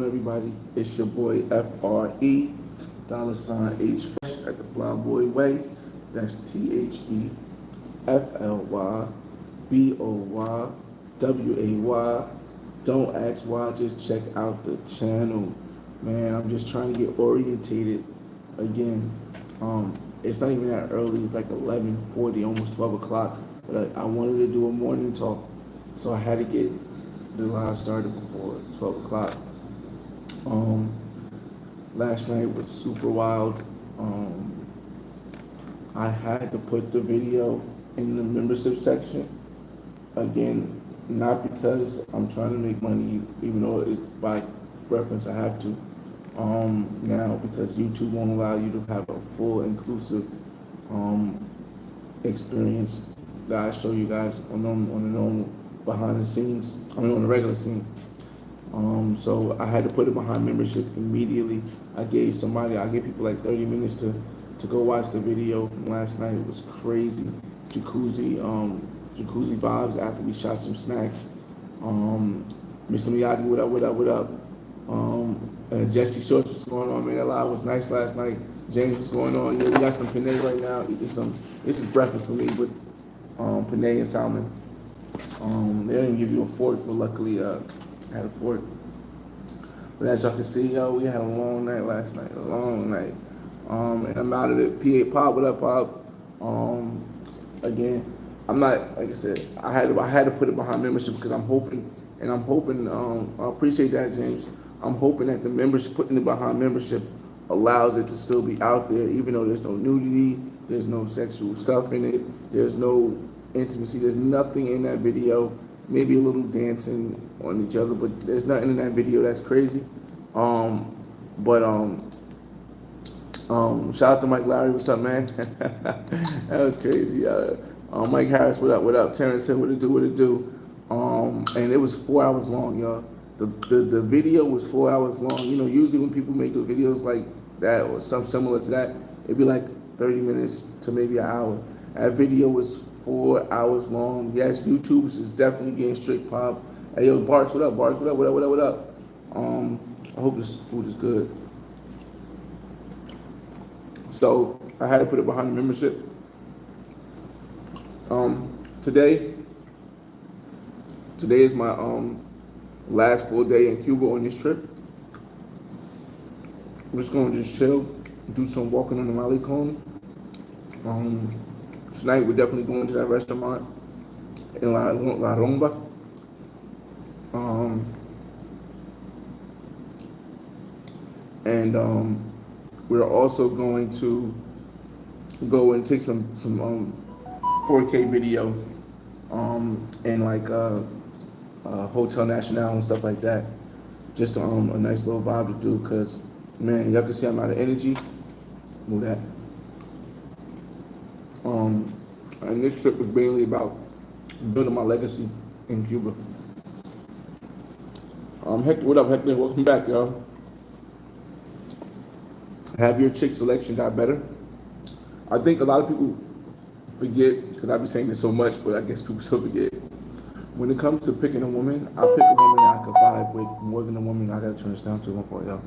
Everybody, it's your boy FRE, dollar sign H Fresh at the Flyboy Way. That's TheFlyBoy. Don't ask why, just check out the channel. Man, I'm just trying to get orientated again. It's not even that early, it's like 11:40, almost 12 o'clock. But I wanted to do a morning talk, so I had to get the live started before 12 o'clock. Um, Last night was super wild. Um, I had to put the video in the membership section again, not because I'm trying to make money, even though it's by reference I have to. Now because YouTube won't allow you to have a full inclusive um, experience that I show you guys on the normal behind the scenes. I mean on the regular scene. So I had to put it behind membership immediately. I gave people like 30 minutes to go watch the video from last night. It was crazy. Jacuzzi vibes after we shot some snacks. Mr. Miyagi, what up, what up, what up? Jesse Shorts, what's going on, man? That live was nice last night. James, what's going on? Yeah, we got some penne right now. This is breakfast for me with penne and salmon. They don't even give you a fork, but luckily I had a fork. But as y'all can see, we had a long night last night, a long night. And I'm out of it. P8 Pop, what up, Pop? Again, I'm not, like I said, I had to put it behind membership because I'm hoping, I appreciate that, James. I'm hoping that the membership, putting it behind membership allows it to still be out there, even though there's no nudity, there's no sexual stuff in it, there's no intimacy, there's nothing in that video. Maybe a little dancing on each other, but there's nothing in that video that's crazy. Shout out to Mike Lowry, what's up, man? That was crazy. Mike Harris, what up, what up? Terrence Hill, what it do, what it do? And it was 4 hours long, y'all. The video was 4 hours long. You know, usually when people make the videos like that or something similar to that, it'd be like 30 minutes to maybe an hour. That video was 4 hours long. Yes, YouTube is definitely getting strict, Pop. Hey, yo, Barks, what up, Barks? What up, what up, what up, what up? I hope this food is good. So I had to put it behind the membership. Today is my last full day in Cuba on this trip. I'm just gonna chill, do some walking on the Malecon. Tonight we're definitely going to that restaurant in La Romba. We're also going to go and take some 4K video in like Hotel National and stuff like that. Just a nice little vibe to do, cause man, y'all can see I'm out of energy. Move that. And this trip was mainly about building my legacy in Cuba. Hector, what up, Hector? Welcome back, y'all. Have your chick selection got better? I think a lot of people forget, because I've been saying this so much, but I guess people still forget. When it comes to picking a woman, I pick a woman that I could vibe with more than a woman. I gotta turn this down to one for y'all.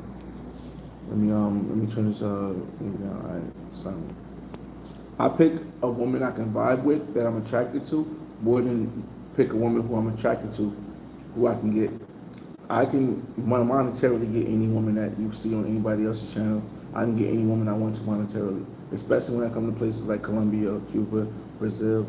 Let me turn this maybe down. All right, silent. I pick a woman I can vibe with, that I'm attracted to, more than pick a woman who I'm attracted to, who I can get. I can monetarily get any woman that you see on anybody else's channel. I can get any woman I want to monetarily, especially when I come to places like Colombia, Cuba, Brazil,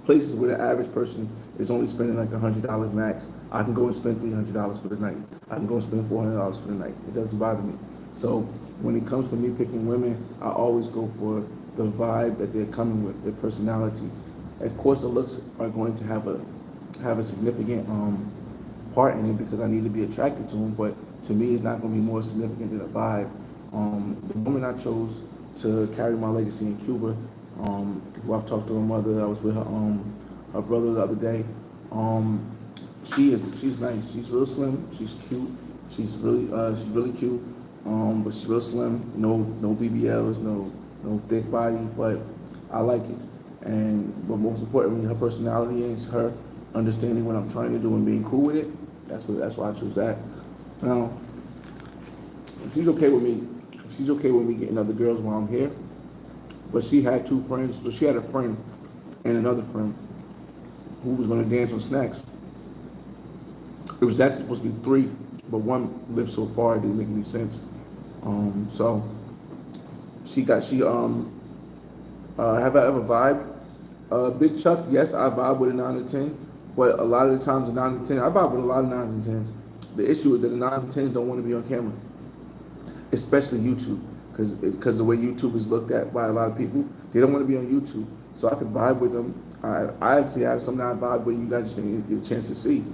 places where the average person is only spending like $100 max. I can go and spend $300 for the night. I can go and spend $400 for the night. It doesn't bother me. So when it comes to me picking women, I always go for the vibe that they're coming with, their personality. Of course, the looks are going to have a significant part in it because I need to be attracted to them. But to me, it's not going to be more significant than a vibe. The woman I chose to carry my legacy in Cuba, who I've talked to her mother, I was with her brother the other day. She's nice. She's real slim. She's cute. She's really cute. But she's real slim. No BBLs. No thick body. But I like it. But most importantly, her personality and her understanding what I'm trying to do and being cool with it. That's why I choose that. Now, she's okay with me. She's okay with me getting other girls while I'm here. But she had two friends. So she had a friend and another friend who was gonna dance on snacks. It was actually supposed to be three, but one lived so far it didn't make any sense. So have I ever vibed? Big Chuck, yes, I vibe with a 9 to 10, but a lot of the times a 9 to 10, I vibe with a lot of 9s and 10s. The issue is that the 9s and 10s don't want to be on camera, especially YouTube, because the way YouTube is looked at by a lot of people, they don't want to be on YouTube. So I can vibe with them. I actually have some that I vibe with, you guys just didn't get a chance to see.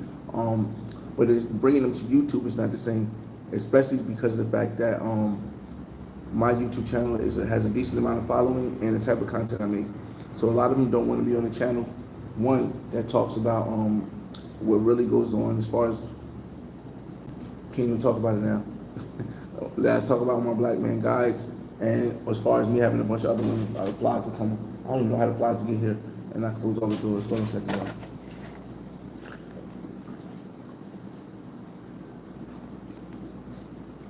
But bringing them to YouTube is not the same, especially because of the fact that my YouTube channel has a decent amount of following and the type of content I make. So a lot of them don't want to be on the channel. One that talks about what really goes on as far as, can't even talk about it now. Let's talk about my black man guys, and as far as me having a bunch of other women, flies to come. I don't even know how the flies to get here, and I close all the doors. Hold on a second, y'all.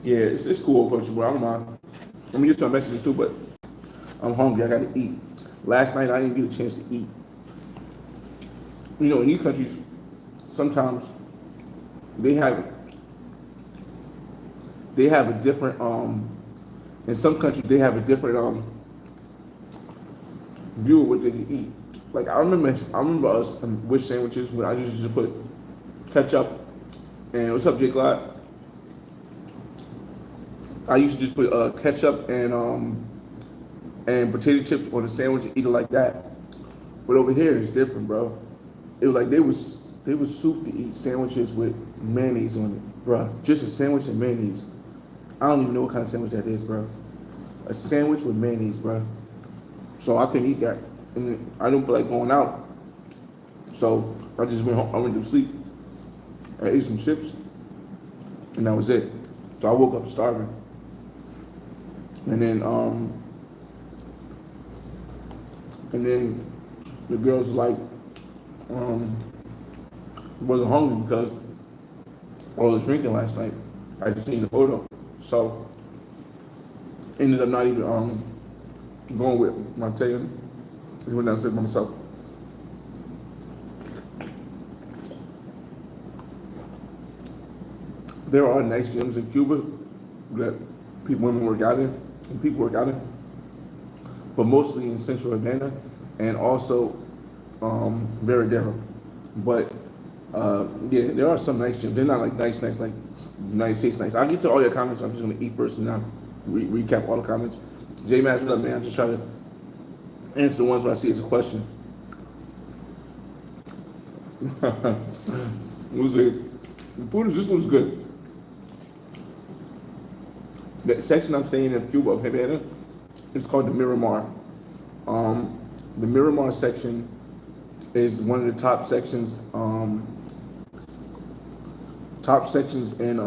Yeah, it's cool, Coach, but I don't mind. Let me get some messages too, but I'm hungry. I got to eat. Last night I didn't get a chance to eat. You know, in these countries, sometimes they have a different in some countries they have a different view of what they can eat. Like I remember us with sandwiches where I used to put ketchup and what's up, Jake Glad? I used to just put ketchup and potato chips on a sandwich and eat it like that. But over here it's different, bro. It was like they was soup to eat sandwiches with mayonnaise on it, bro. Just a sandwich and mayonnaise. I don't even know what kind of sandwich that is, bro. A sandwich with mayonnaise, bro. So I couldn't eat that, and I didn't feel like going out. So I just went home. I went to sleep. I ate some chips, and that was it. So I woke up starving, and then the girls was like, wasn't hungry because I was drinking last night. I just seen the photo, so ended up not even going with my tail. Just went downstairs by myself. There are nice gyms in Cuba that women work out in, and people work out in, but mostly in Central Havana and also Veradero. But yeah, there are some nice gyms. They're not like nice like United States nice. I'll get to all your comments. I'm just gonna eat first and now recap all the comments. J Mass, what up, man? I'm just trying to answer the ones where I see it's a question. What's it? This food is good. The section I'm staying in Cuba, Havana, it's called the Miramar. The Miramar section is one of the top sections in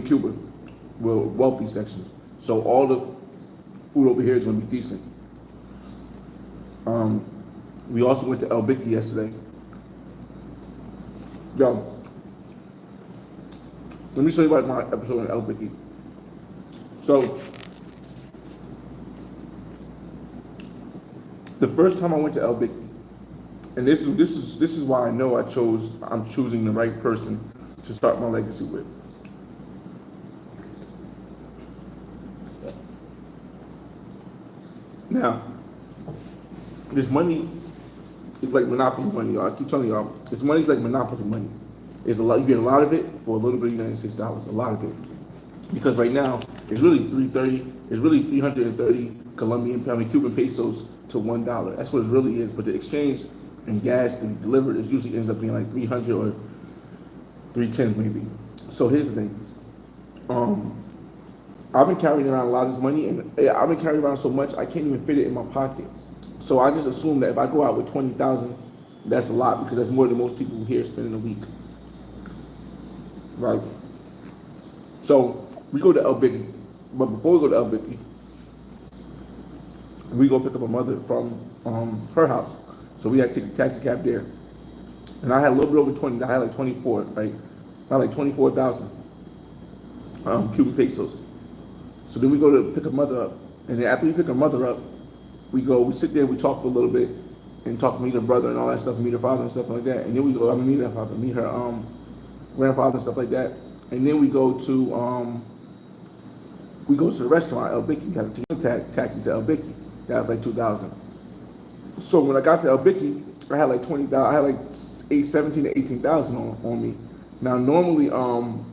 Cuba, well, wealthy sections. So all the food over here is gonna be decent. We also went to El Bicky yesterday. Yo, let me show you about my episode in El Bicky. So, the first time I went to El Bicky, and this is why I know I'm choosing the right person to start my legacy with. Now, this money is like monopoly money, y'all. I keep telling y'all, this money's like monopoly money. It's a lot. You get a lot of it for a little bit of United States dollars. A lot of it, because right now it's really 330. It's really 330 Cuban pesos to $1. That's what it really is. But the exchange and gas to be delivered, it usually ends up being like 300 or 310 maybe. So here's the thing. I've been carrying around a lot of this money, and I've been carrying around so much I can't even fit it in my pocket. So I just assume that if I go out with 20,000, that's a lot because that's more than most people here spend in a week. Right. So we go to El Bicky, but before we go to El Bicky, we go pick up a mother from her house. So we had to take a taxi cab there, and I had a little bit over 20. I had like 24, right? I had like 24,000. Cuban pesos. So then we go to pick her mother up, and then after we pick her mother up, we sit there, we talk for a little bit, and talk, meet her brother and all that stuff, meet her father and stuff like that, and then we go, I mean, meet her father, meet her grandfather and stuff like that, and then we go to the restaurant, El Bicky. We got to take a taxi to El Bicky. That was like 2,000. So when I got to El Bicky, I had like 20,000. I had like 17 to 18,000 on me. Now normally the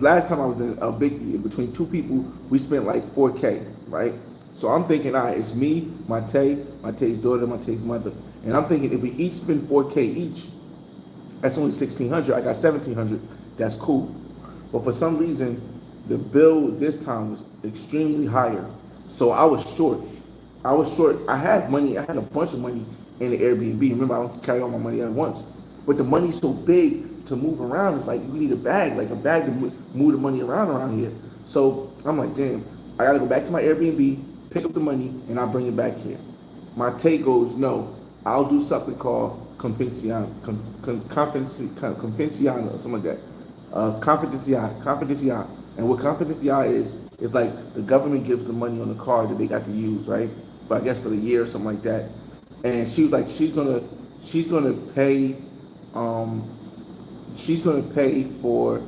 last time I was in El Bicky, between two people, we spent like 4K, right? So I'm thinking, all right, it's me, Mate's daughter, Mate's mother. And I'm thinking if we each spend 4K each, that's only 1,600. I got 1,700. That's cool. But for some reason, the bill this time was extremely higher. So I was short. I had money. I had a bunch of money in the Airbnb. Remember, I don't carry all my money at once. But the money's so big to move around. It's like you need a bag to move the money around here. So I'm like, damn, I gotta go back to my Airbnb, pick up the money, and I'll bring it back here. My take goes, no, I'll do something called confidenciano, or something like that. Confidencial. And what confidencial is like the government gives the money on the card that they got to use, right? I guess for the year or something like that. And she was like, she's gonna pay for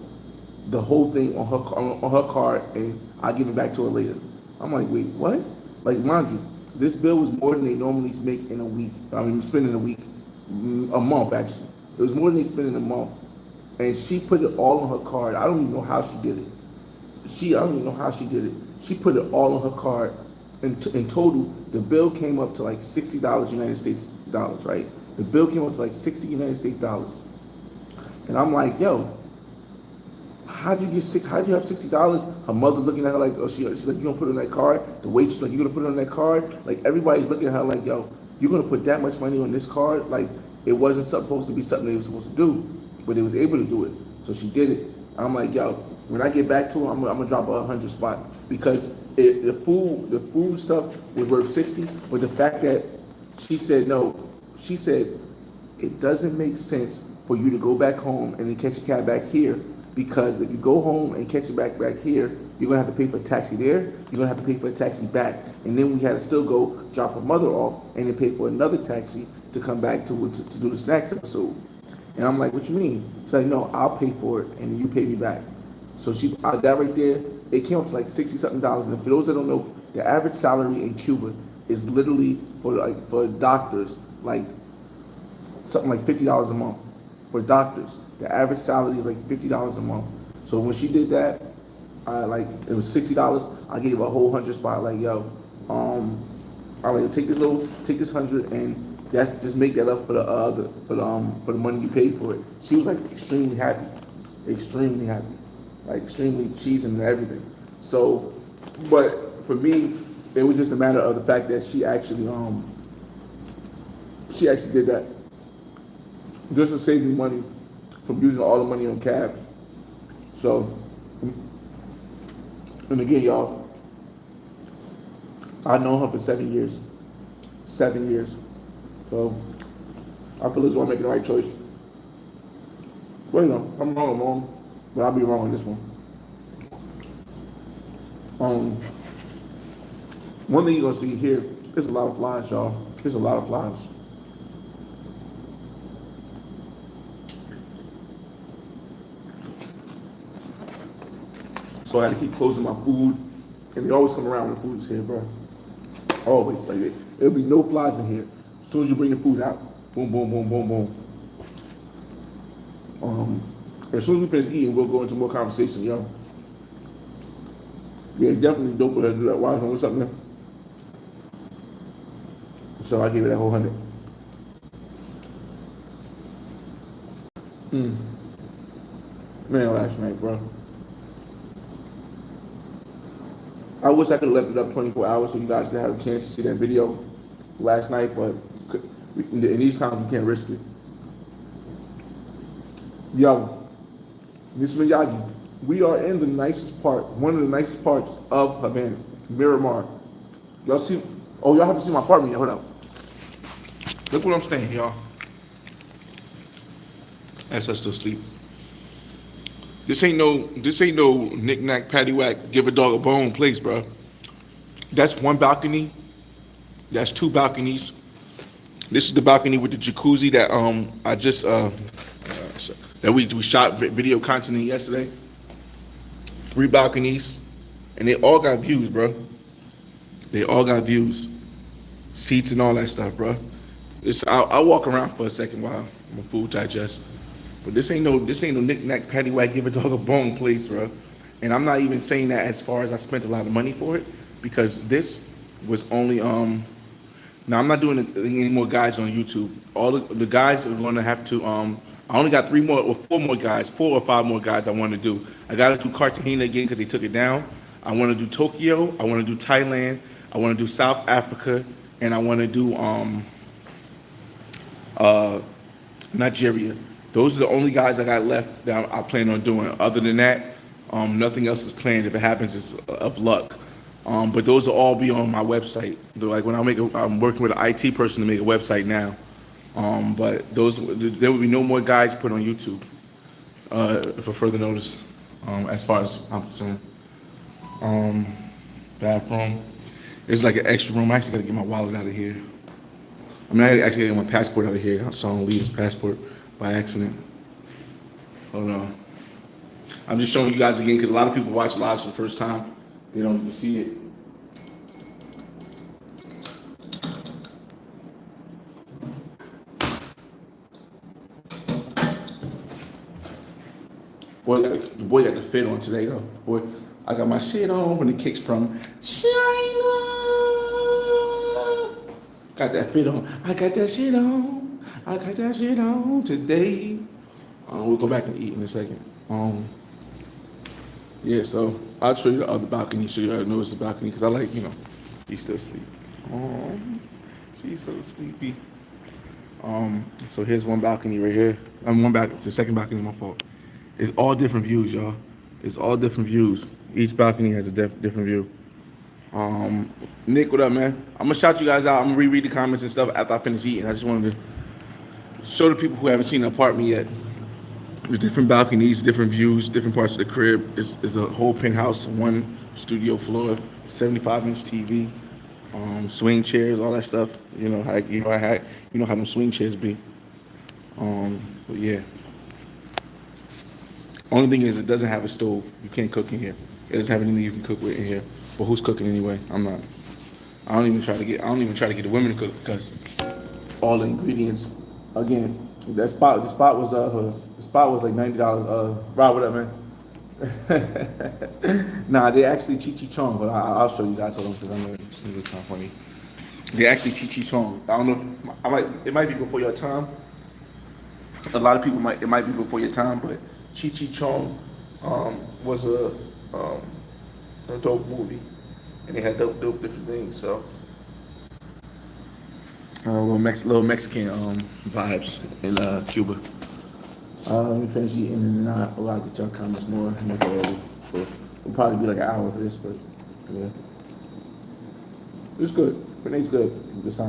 the whole thing on her card, and I'll give it back to her later. I'm like, wait, what? Like, mind you, this bill was more than they normally make in a week. I mean, spend in a week, a month actually. It was more than they spend in a month, and she put it all on her card. I don't even know how she did it. I don't even know how she did it. She put it all on her card. In total, the bill came up to like $60 United States dollars, right? The bill came up to like 60 United States dollars. And I'm like, yo, how'd you have $60? Her mother's looking at her like, oh, she's like, you gonna put it on that card? The waitress like, you gonna put it on that card? Like, everybody's looking at her like, yo, you're gonna put that much money on this card? Like, it wasn't supposed to be something they were supposed to do, but they was able to do it. So she did it. I'm like, yo, when I get back to her, I'm gonna drop her 100 spot, because the food stuff was worth 60, but the fact that she said no, she said it doesn't make sense for you to go back home and then catch a cab back here, because if you go home and catch it back here, you're gonna have to pay for a taxi there, you're gonna have to pay for a taxi back, and then we had to still go drop her mother off and then pay for another taxi to come back to do the snacks episode. And I'm like, what you mean? She's like, no, I'll pay for it and then you pay me back. So that right there, it came up to like 60 something dollars. And for those that don't know, the average salary in Cuba is literally for doctors, like something like $50 a month. For doctors, the average salary is like $50 a month. So when she did that, it was $60. I gave her a whole 100 spot. Like, yo, I like, take this 100 and that's just make that up for the money you paid for it. She was like extremely happy, like extremely cheesing and everything. So, but for me, it was just a matter of the fact that she actually did that just to save me money from using all the money on cabs. So, and again, y'all, I've known her for 7 years. 7 years. So, I feel as though I'm making the right choice. Well, you know, I'm wrong, but I'll be wrong on this one. One thing you're gonna see here, there's a lot of flies, y'all. There's a lot of flies. So I had to keep closing my food, and they always come around when the food is here, bro. Always, like there'll be no flies in here. As soon as you bring the food out, boom, boom, boom, boom, boom. As soon as we finish eating, we'll go into more conversation, yo. Yeah, definitely dope with her to do that. What's up, man? So I gave it that whole 100. Man, last night, bro. I wish I could have left it up 24 hours so you guys could have a chance to see that video last night, but in these times you can't risk it. Yo, Miss Miyagi, we are in the nicest part, one of the nicest parts of Havana, Miramar. Y'all see? Oh, y'all haven't seen my apartment yet. Hold up. Look what I'm saying, y'all. That's us still asleep. This ain't no knick-knack, paddywhack, give a dog a bone place, bro. That's one balcony. That's two balconies. This is the balcony with the jacuzzi that I just that we shot video content in yesterday. Three balconies, and they all got views, bro. They all got views, seats and all that stuff, bro. I'll walk around for a second while my food digest. But this ain't no knick-knack, paddywhack, give a dog a bone place, bro. And I'm not even saying that as far as I spent a lot of money for it, because this was only now I'm not doing any more guides on YouTube. All the guides are going to have to. I only got 4 or 5 more guides I want to do. I got to do Cartagena again because they took it down. I want to do Tokyo. I want to do Thailand. I want to do South Africa, and I want to do uh, Nigeria. Those are the only guides I got left that I plan on doing. Other than that, nothing else is planned. If it happens, it's of luck. But those will all be on my website. Like when I'm working with an IT person to make a website now. But there will be no more guides put on YouTube for further notice. As far as I'm concerned, bathroom. There's like an extra room. I actually got to get my wallet out of here. I mean, I actually got to get my passport out of here. I saw him leave his passport by accident. Hold on. I'm just showing you guys again because a lot of people watch lives for the first time. They don't even see it. The boy got the fit on today though. Boy, I got my shit on when the kicks from China. Got that fit on. I got that shit on. I got that shit on today. We'll go back and eat in a second. Yeah, so I'll show you the other balcony so you guys know it's the balcony because I like, he's still asleep. Oh, she's so sleepy. So here's one balcony right here. The second balcony, my fault. It's all different views, y'all. It's all different views. Each balcony has a different view. Nick, what up, man? I'm gonna shout you guys out. I'm gonna reread the comments and stuff after I finish eating. I just wanted to show the people who haven't seen the apartment yet. There's different balconies, different views, different parts of the crib. It's a whole penthouse, one studio floor, 75-inch TV, swing chairs, all that stuff. You know how them swing chairs be. But yeah. Only thing is, it doesn't have a stove. You can't cook in here. It doesn't have anything you can cook with in here. But who's cooking anyway? I'm not. I don't even try to get the women to cook because all the ingredients. Again, the spot was like $90. Rob, what up, man? Nah, they actually Chi Chong, but I'll show you guys. Hold on, because I know it's gonna be kind of funny. They actually Chi Chong. I don't know. It might be before your time. A lot of people it might be before your time, but Chi Chong was a dope movie, and they had dope different things. So little Mexican vibes in Cuba. Let me finish eating and then I'll get y'all comments more. It'll probably be like an hour for this, but yeah, it's good. Renee's good. This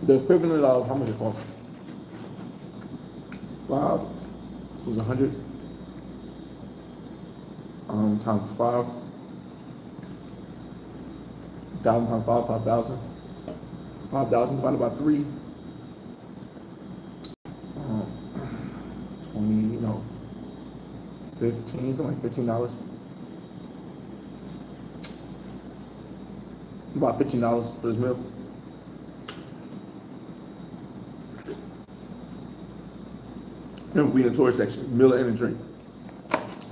the equivalent of how much it cost? Wow, it was 100 times 5. 1,000 times 5, 5,000. 5,000 divided by 3. 20, 15, something like $15. About $15 for this meal. Remember, we in the tourist section, meal and a drink.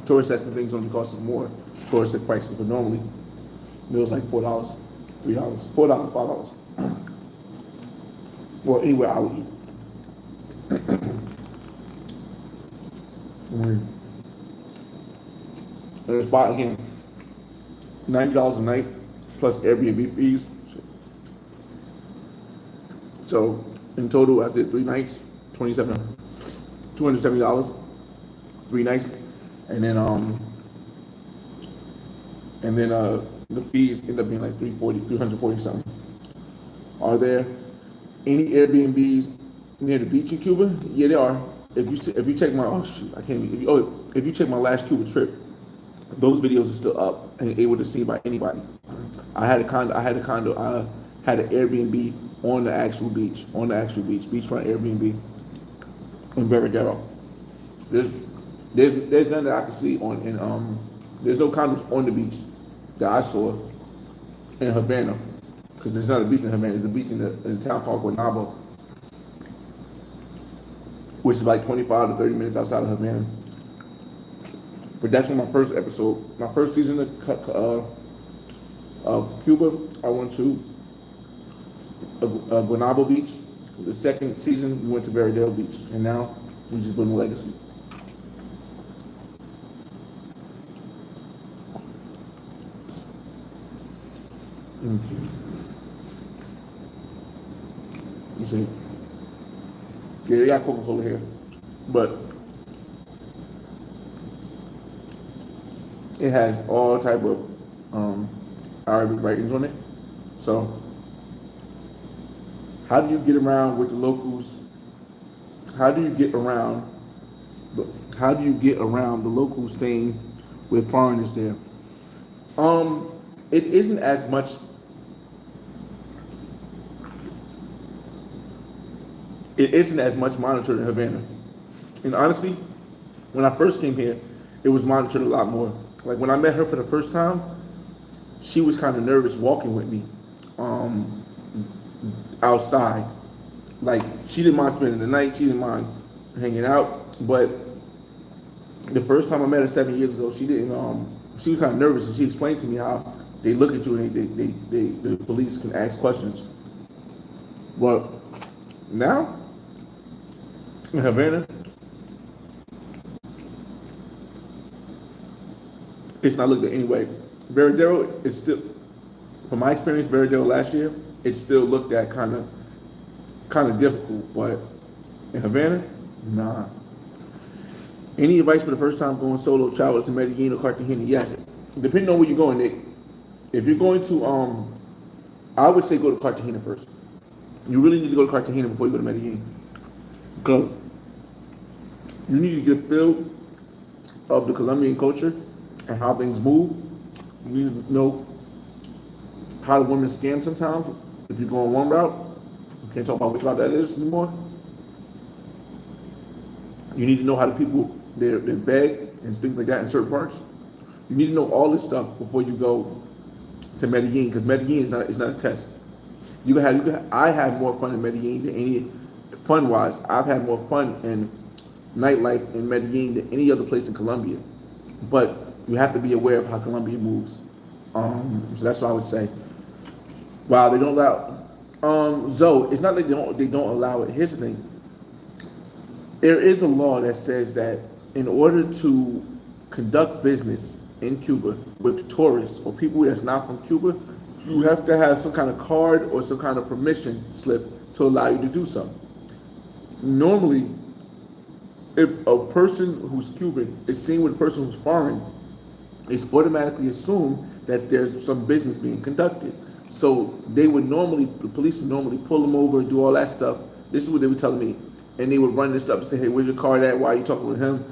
Tourist section things only cost more touristic prices, but normally meals like $4, $3, $4, $5. Well, anywhere I would eat. And the spot again, $90 a night plus Airbnb fees. So in total, I did 3 nights, $270, 3 nights, and then the fees end up being like 340 something. Are there any Airbnbs near the beach in Cuba? Yeah, there are. If you check my oh shoot, I can't even, if you check my last Cuba trip, those videos are still up and able to see by anybody. I had a condo. I had an Airbnb on the actual beach, beachfront Airbnb in Veradero. There's there's none that I can see on in there's no condos on the beach that I saw in Havana, because there's not a beach in Havana. There's a beach in a town called Guanabo, which is like 25 to 30 minutes outside of Havana. But that's when my first season of Cuba, I went to Guanabo Beach. The second season, we went to Veradero Beach, and now we just building a legacy. You see, yeah, they got Coca-Cola here, but it has all type of Arabic writings on it. So, how do you get around with the locals? How do you get around? How do you get around the locals staying with foreigners there? It isn't as much. It isn't as much monitored in Havana. And honestly, when I first came here, it was monitored a lot more. Like when I met her for the first time, she was kind of nervous walking with me outside. Like she didn't mind spending the night, she didn't mind hanging out. But the first time I met her 7 years ago, she didn't. She was kind of nervous, and she explained to me how they look at you and the police can ask questions. But now in Havana, it's not looked at anyway. Veradero is still, from my experience, Veradero last year, it's still looked at kind of difficult. But in Havana, nah. Any advice for the first time going solo travel to Medellin or Cartagena? Yes, depending on where you're going, Nick. If you're going to, I would say go to Cartagena first. You really need to go to Cartagena before you go to Medellin, because you need to get a feel of the Colombian culture and how things move. You need to know how the women scam sometimes. If you're going one route, we can't talk about which route that is anymore. You need to know how the people they beg and things like that in certain parts. You need to know all this stuff before you go to Medellin, because Medellin is not a test. I had more fun in Medellin than any fun-wise. I've had more fun in nightlife in Medellin than any other place in Colombia. But you have to be aware of how Colombia moves. So that's what I would say. Wow, they don't allow. Zoe, it's not like they don't allow it. Here's the thing. There is a law that says that in order to conduct business in Cuba with tourists or people that's not from Cuba, you have to have some kind of card or some kind of permission slip to allow you to do so. Normally, if a person who's Cuban is seen with a person who's foreign, it's automatically assumed that there's some business being conducted. So the police would normally pull them over and do all that stuff. This is what they were telling me. And they would run this stuff and say, hey, where's your card at? Why are you talking with him?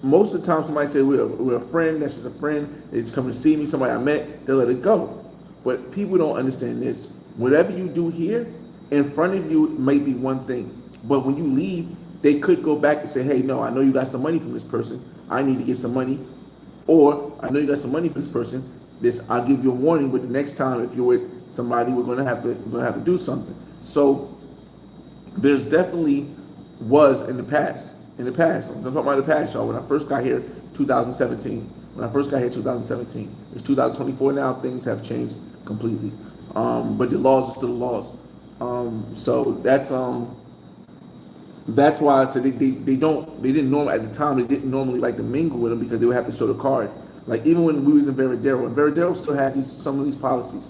Most of the time, somebody say, we're a friend, that's just a friend. They just come to see me, somebody I met, they let it go. But people don't understand this. Whatever you do here, in front of you may be one thing. But when you leave, they could go back and say, hey, no, I know you got some money from this person. I need to get some money. Or, I know you got some money from this person. I'll give you a warning, but the next time if you're with somebody, we're gonna have to do something. So there's definitely was in the past. I'm talking about the past, y'all. When I first got here, 2017. It's 2024 now. Things have changed completely. But the laws are still the laws. So that's why I said they didn't normally at the time. They didn't normally like to mingle with them because they would have to show the card. Like even when we was in Veradero, and Veradero still has some of these policies.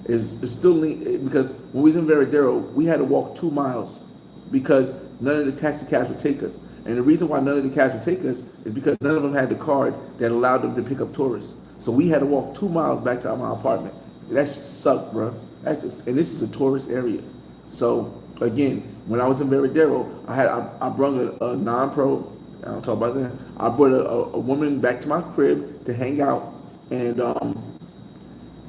It's still because when we was in Veradero, we had to walk 2 miles because none of the taxi cabs would take us. And the reason why none of the cabs would take us is because none of them had the card that allowed them to pick up tourists. So we had to walk 2 miles back to my apartment. That shit sucked, bro. That's just, and this is a tourist area. So again, when I was in Veradero, I brought a non-pro. I don't talk about that. I brought a woman back to my crib to hang out, and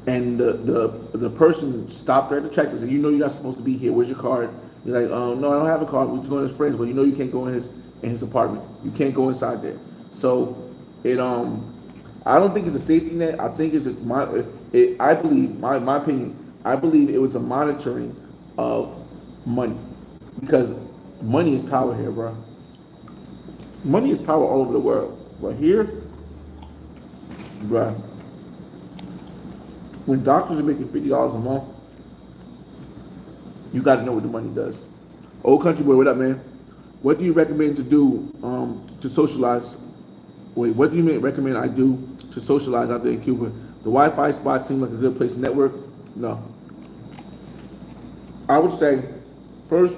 the person stopped her at the check and said, "You know you're not supposed to be here. Where's your card?" You're like, "No, I don't have a card. We're just going as friends, but you know you can't go in his apartment. You can't go inside there." So it I don't think it's a safety net. I think it's just I believe my opinion. I believe it was a monitoring of money, because money is power here, bro. Money is power all over the world. But here, bro, when doctors are making $50 a month, you got to know what the money does. Old country boy, what up, man? What do you recommend to do to socialize? Wait, what do you recommend I do to socialize out there in Cuba? The Wi-Fi spots seem like a good place to network. No, I would say first,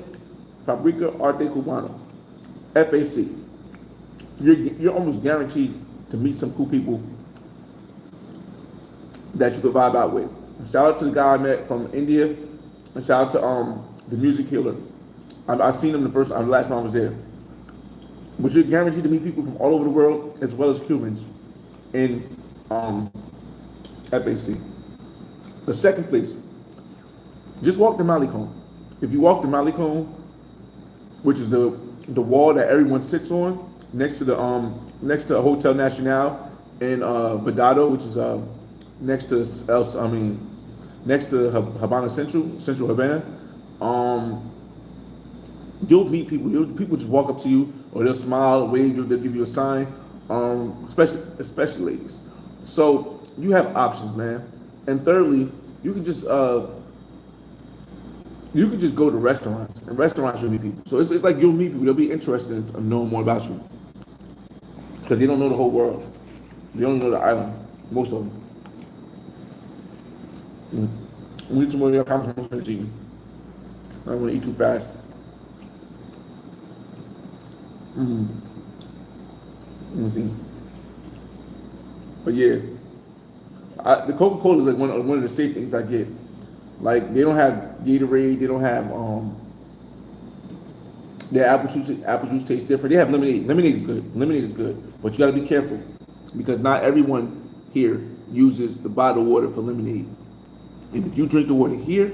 Fabrica Arte Cubano, FAC. You're almost guaranteed to meet some cool people that you could vibe out with. Shout out to the guy I met from India, and shout out to the music healer. I seen him the last time I was there. But you're guaranteed to meet people from all over the world as well as Cubans in FAC. The second place, just walk the Malecon. If you walk the Malecon, which is the wall that everyone sits on, next to Hotel Nacional in Vedado, which is next to Habana Central Habana. You'll meet people. People just walk up to you, or they'll smile, wave you, they'll give you a sign. Especially ladies. So you have options, man. And thirdly, you can just go to restaurants, and restaurants you'll meet people. So it's like you'll meet people. They'll be interested in knowing more about you, because they don't know the whole world. They only know the island, most of them. We need some more of your comments. I'm finish eating. I don't want to eat too fast. Let me see. But yeah, the Coca-Cola is like one of the safe things I get. Like, they don't have Gatorade. They don't have their apple juice tastes different. They have lemonade. Lemonade is good. But you got to be careful, because not everyone here uses the bottled water for lemonade. And if you drink the water here,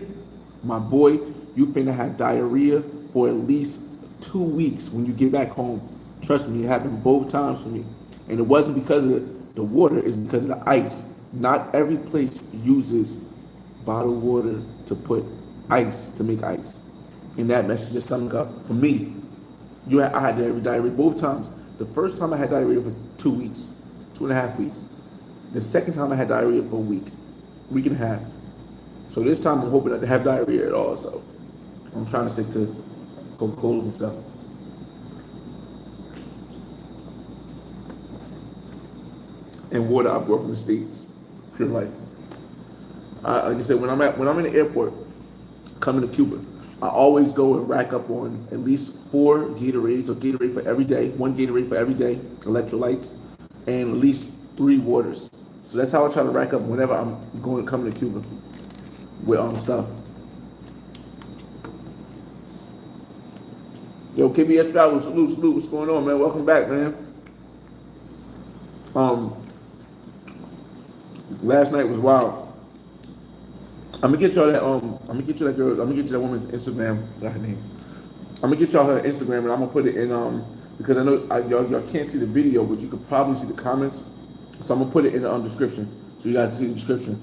my boy, you finna have diarrhea for at least 2 weeks when you get back home. Trust me, it happened both times for me. And it wasn't because of the water, it's because of the ice. Not every place uses bottled water to put ice, to make ice. And that message just coming up for me. I had diarrhea both times. The first time I had diarrhea for 2 weeks, 2.5 weeks. The second time I had diarrhea for a week and a half. So this time I'm hoping not to have diarrhea at all. So I'm trying to stick to Coca-Cola and stuff. And water I brought from the States, pure life. Like I said, when I'm in the airport coming to Cuba, I always go and rack up on at least 4 Gatorades, or Gatorade for every day, 1 Gatorade for every day, electrolytes, and at least 3 waters. So that's how I try to rack up whenever I'm coming to Cuba with stuff. Yo, KBS Travel, salute. What's going on, man? Welcome back, man. Last night was wild. I'm gonna get y'all that I'm gonna get you that girl. I'm gonna get you that woman's Instagram. Got her name. I'm gonna get y'all her Instagram, and I'm gonna put it in because I know y'all can't see the video, but you could probably see the comments. So I'm gonna put it in the description, so you guys can see the description.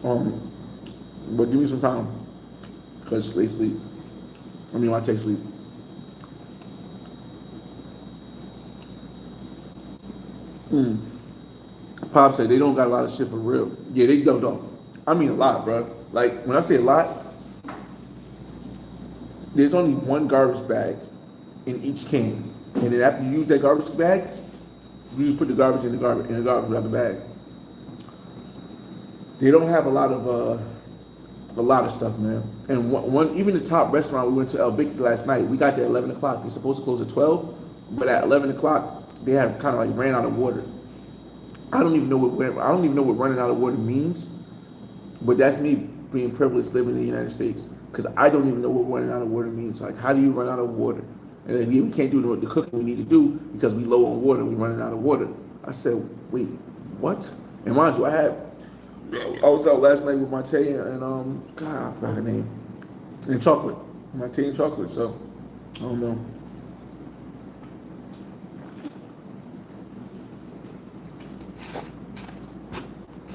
But give me some time, cause they sleep. I take sleep. Pop said they don't got a lot of shit for real. Yeah, they don't. I mean a lot, bro. Like, when I say a lot, there's only 1 garbage bag in each can, and then after you use that garbage bag, you just put the garbage in the garbage without the bag. They don't have a lot of stuff, man. And one even the top restaurant we went to El Bicky last night, we got there at 11 o'clock. They're supposed to close at 12, but at 11 o'clock they had kind of like ran out of water. I don't even know what running out of water means, But that's me being privileged living in the United States because I don't even know what running out of water means. Like, how do you run out of water? And then we can't do the cooking we need to do because we low on water. We running out of water. I said, wait, what? And mind you, I was out last night with my tea and God, I forgot her name, and chocolate. My tea and chocolate. So I don't know.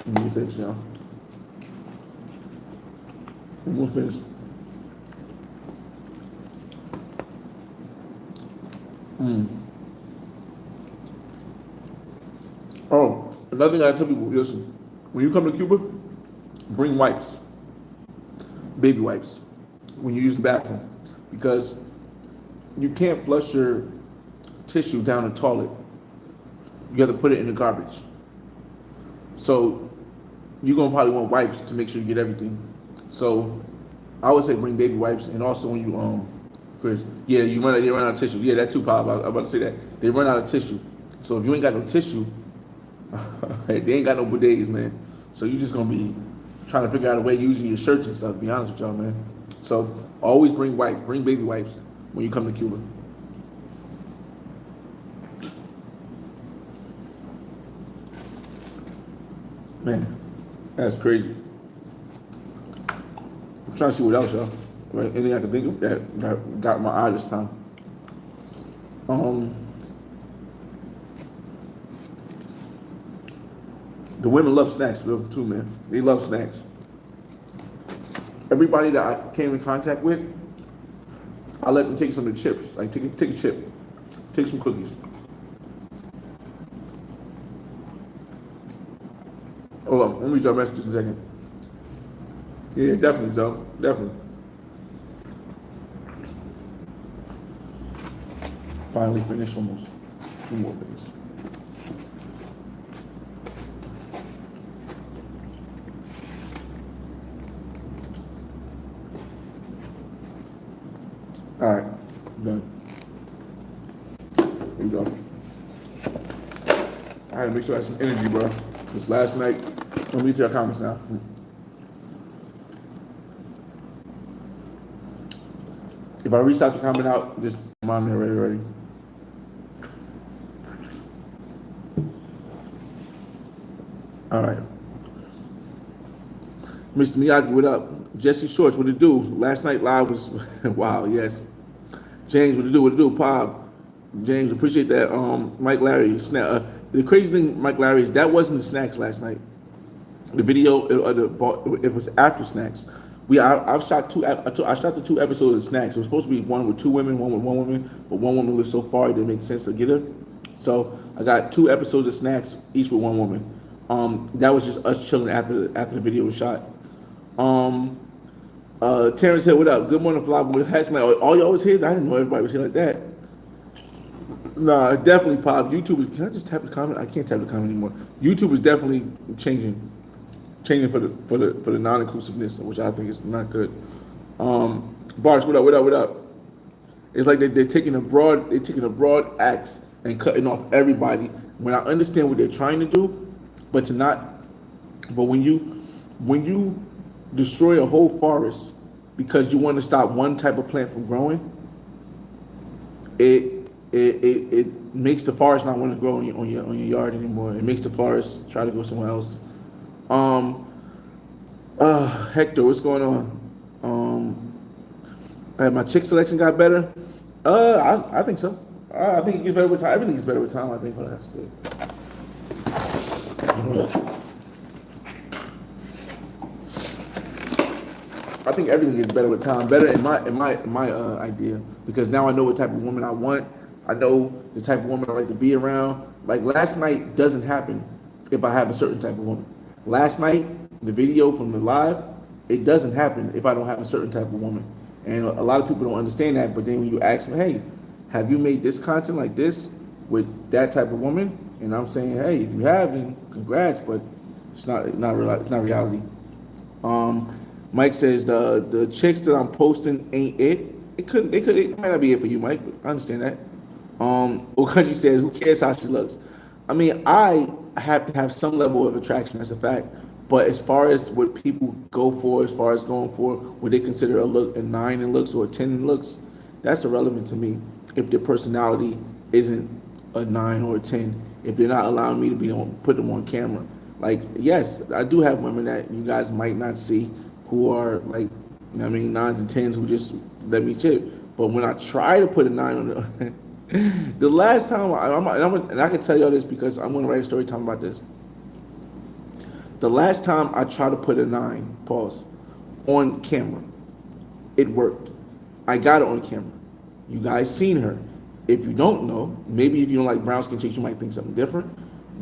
Let me finish now. We'll finish. Oh, another thing I tell people, listen, when you come to Cuba, bring wipes, baby wipes, when you use the bathroom, because you can't flush your tissue down the toilet. You got to put it in the garbage. So you're gonna probably want wipes to make sure you get everything. So I would say bring baby wipes, and also when you Chris, yeah, they run out of tissue. Yeah, that too, Pop. I'm about to say that they run out of tissue. So if you ain't got no tissue, they ain't got no bidets, man. So you just gonna be trying to figure out a way using your shirts and stuff. To be honest with y'all, man. So always bring wipes, bring baby wipes when you come to Cuba. Man, that's crazy. I'm trying to see what else, y'all. Right? Anything I can think of that got my eye this time. The women love snacks too, man. They love snacks. Everybody that I came in contact with, I let them take some of the chips. Like take a chip, take some cookies. Hold on, let me read your messages in a second. Yeah, definitely, so definitely. Finally finished almost. 2 more things. All right, done. There you go. I had to make sure I had some energy, bro. Because last night, let me read your comments now. If I reach out to comment out, just remind me already. All right. Mr. Miyagi, what up? Jesse Shorts, what it do? Last night live was wow, yes. James, what it do? Pop. James, appreciate that. Mike Larry, the crazy thing, Mike Larry, is that wasn't the snacks last night. The video, it was after snacks. I shot the 2 episodes of snacks. It was supposed to be one with 2 women, one with 1 woman, but 1 woman lived so far it didn't make sense to get her. So I got 2 episodes of snacks, each with 1 woman. That was just us chilling after the video was shot. Terrence said, "What up? Good morning, Flyboy." Last night, all y'all was here. I didn't know everybody was here like that. Nah, definitely pop. YouTube is. Can I just tap the comment? I can't tap the comment anymore. YouTube is definitely changing for the non-inclusiveness, which I think is not good. Barks, what up? It's like they're taking a broad axe and cutting off everybody. When I understand what they're trying to do, but when you destroy a whole forest because you want to stop one type of plant from growing, it makes the forest not want to grow on your yard anymore. It makes the forest try to go somewhere else. Hector, what's going on? My chick selection got better. I think so. I think it gets better with time. Everything gets better with time. I think for that aspect. I think everything gets better with time. Better in my idea, because now I know what type of woman I want. I know the type of woman I like to be around. Like last night doesn't happen if I have a certain type of woman. Last night, the video from the live, it doesn't happen if I don't have a certain type of woman. And a lot of people don't understand that. But then when you ask me, hey, have you made this content like this with that type of woman? And I'm saying, hey, if you have, then congrats. But it's not reality. Mike says the chicks that I'm posting ain't it. It might not be it for you, Mike. But I understand that. Okanji says, who cares how she looks? I mean, I have to have some level of attraction. That's a fact. But as far as what people go for, as far as going for what they consider a 9 in looks or a 10 in looks, that's irrelevant to me. If their personality isn't a 9 or a 10, if they're not allowing me to be on, put them on camera. Like, yes, I do have women that you guys might not see who are like, you know what I mean, 9s and 10s who just let me chip. But when I try to put a 9 on it, the last time and I can tell y'all this because I'm going to write a story talking about this. The last time I tried to put a 9, pause, on camera, it worked. I got it on camera. You guys seen her. If you don't know, maybe if you don't like brown skin chicks, you might think something different.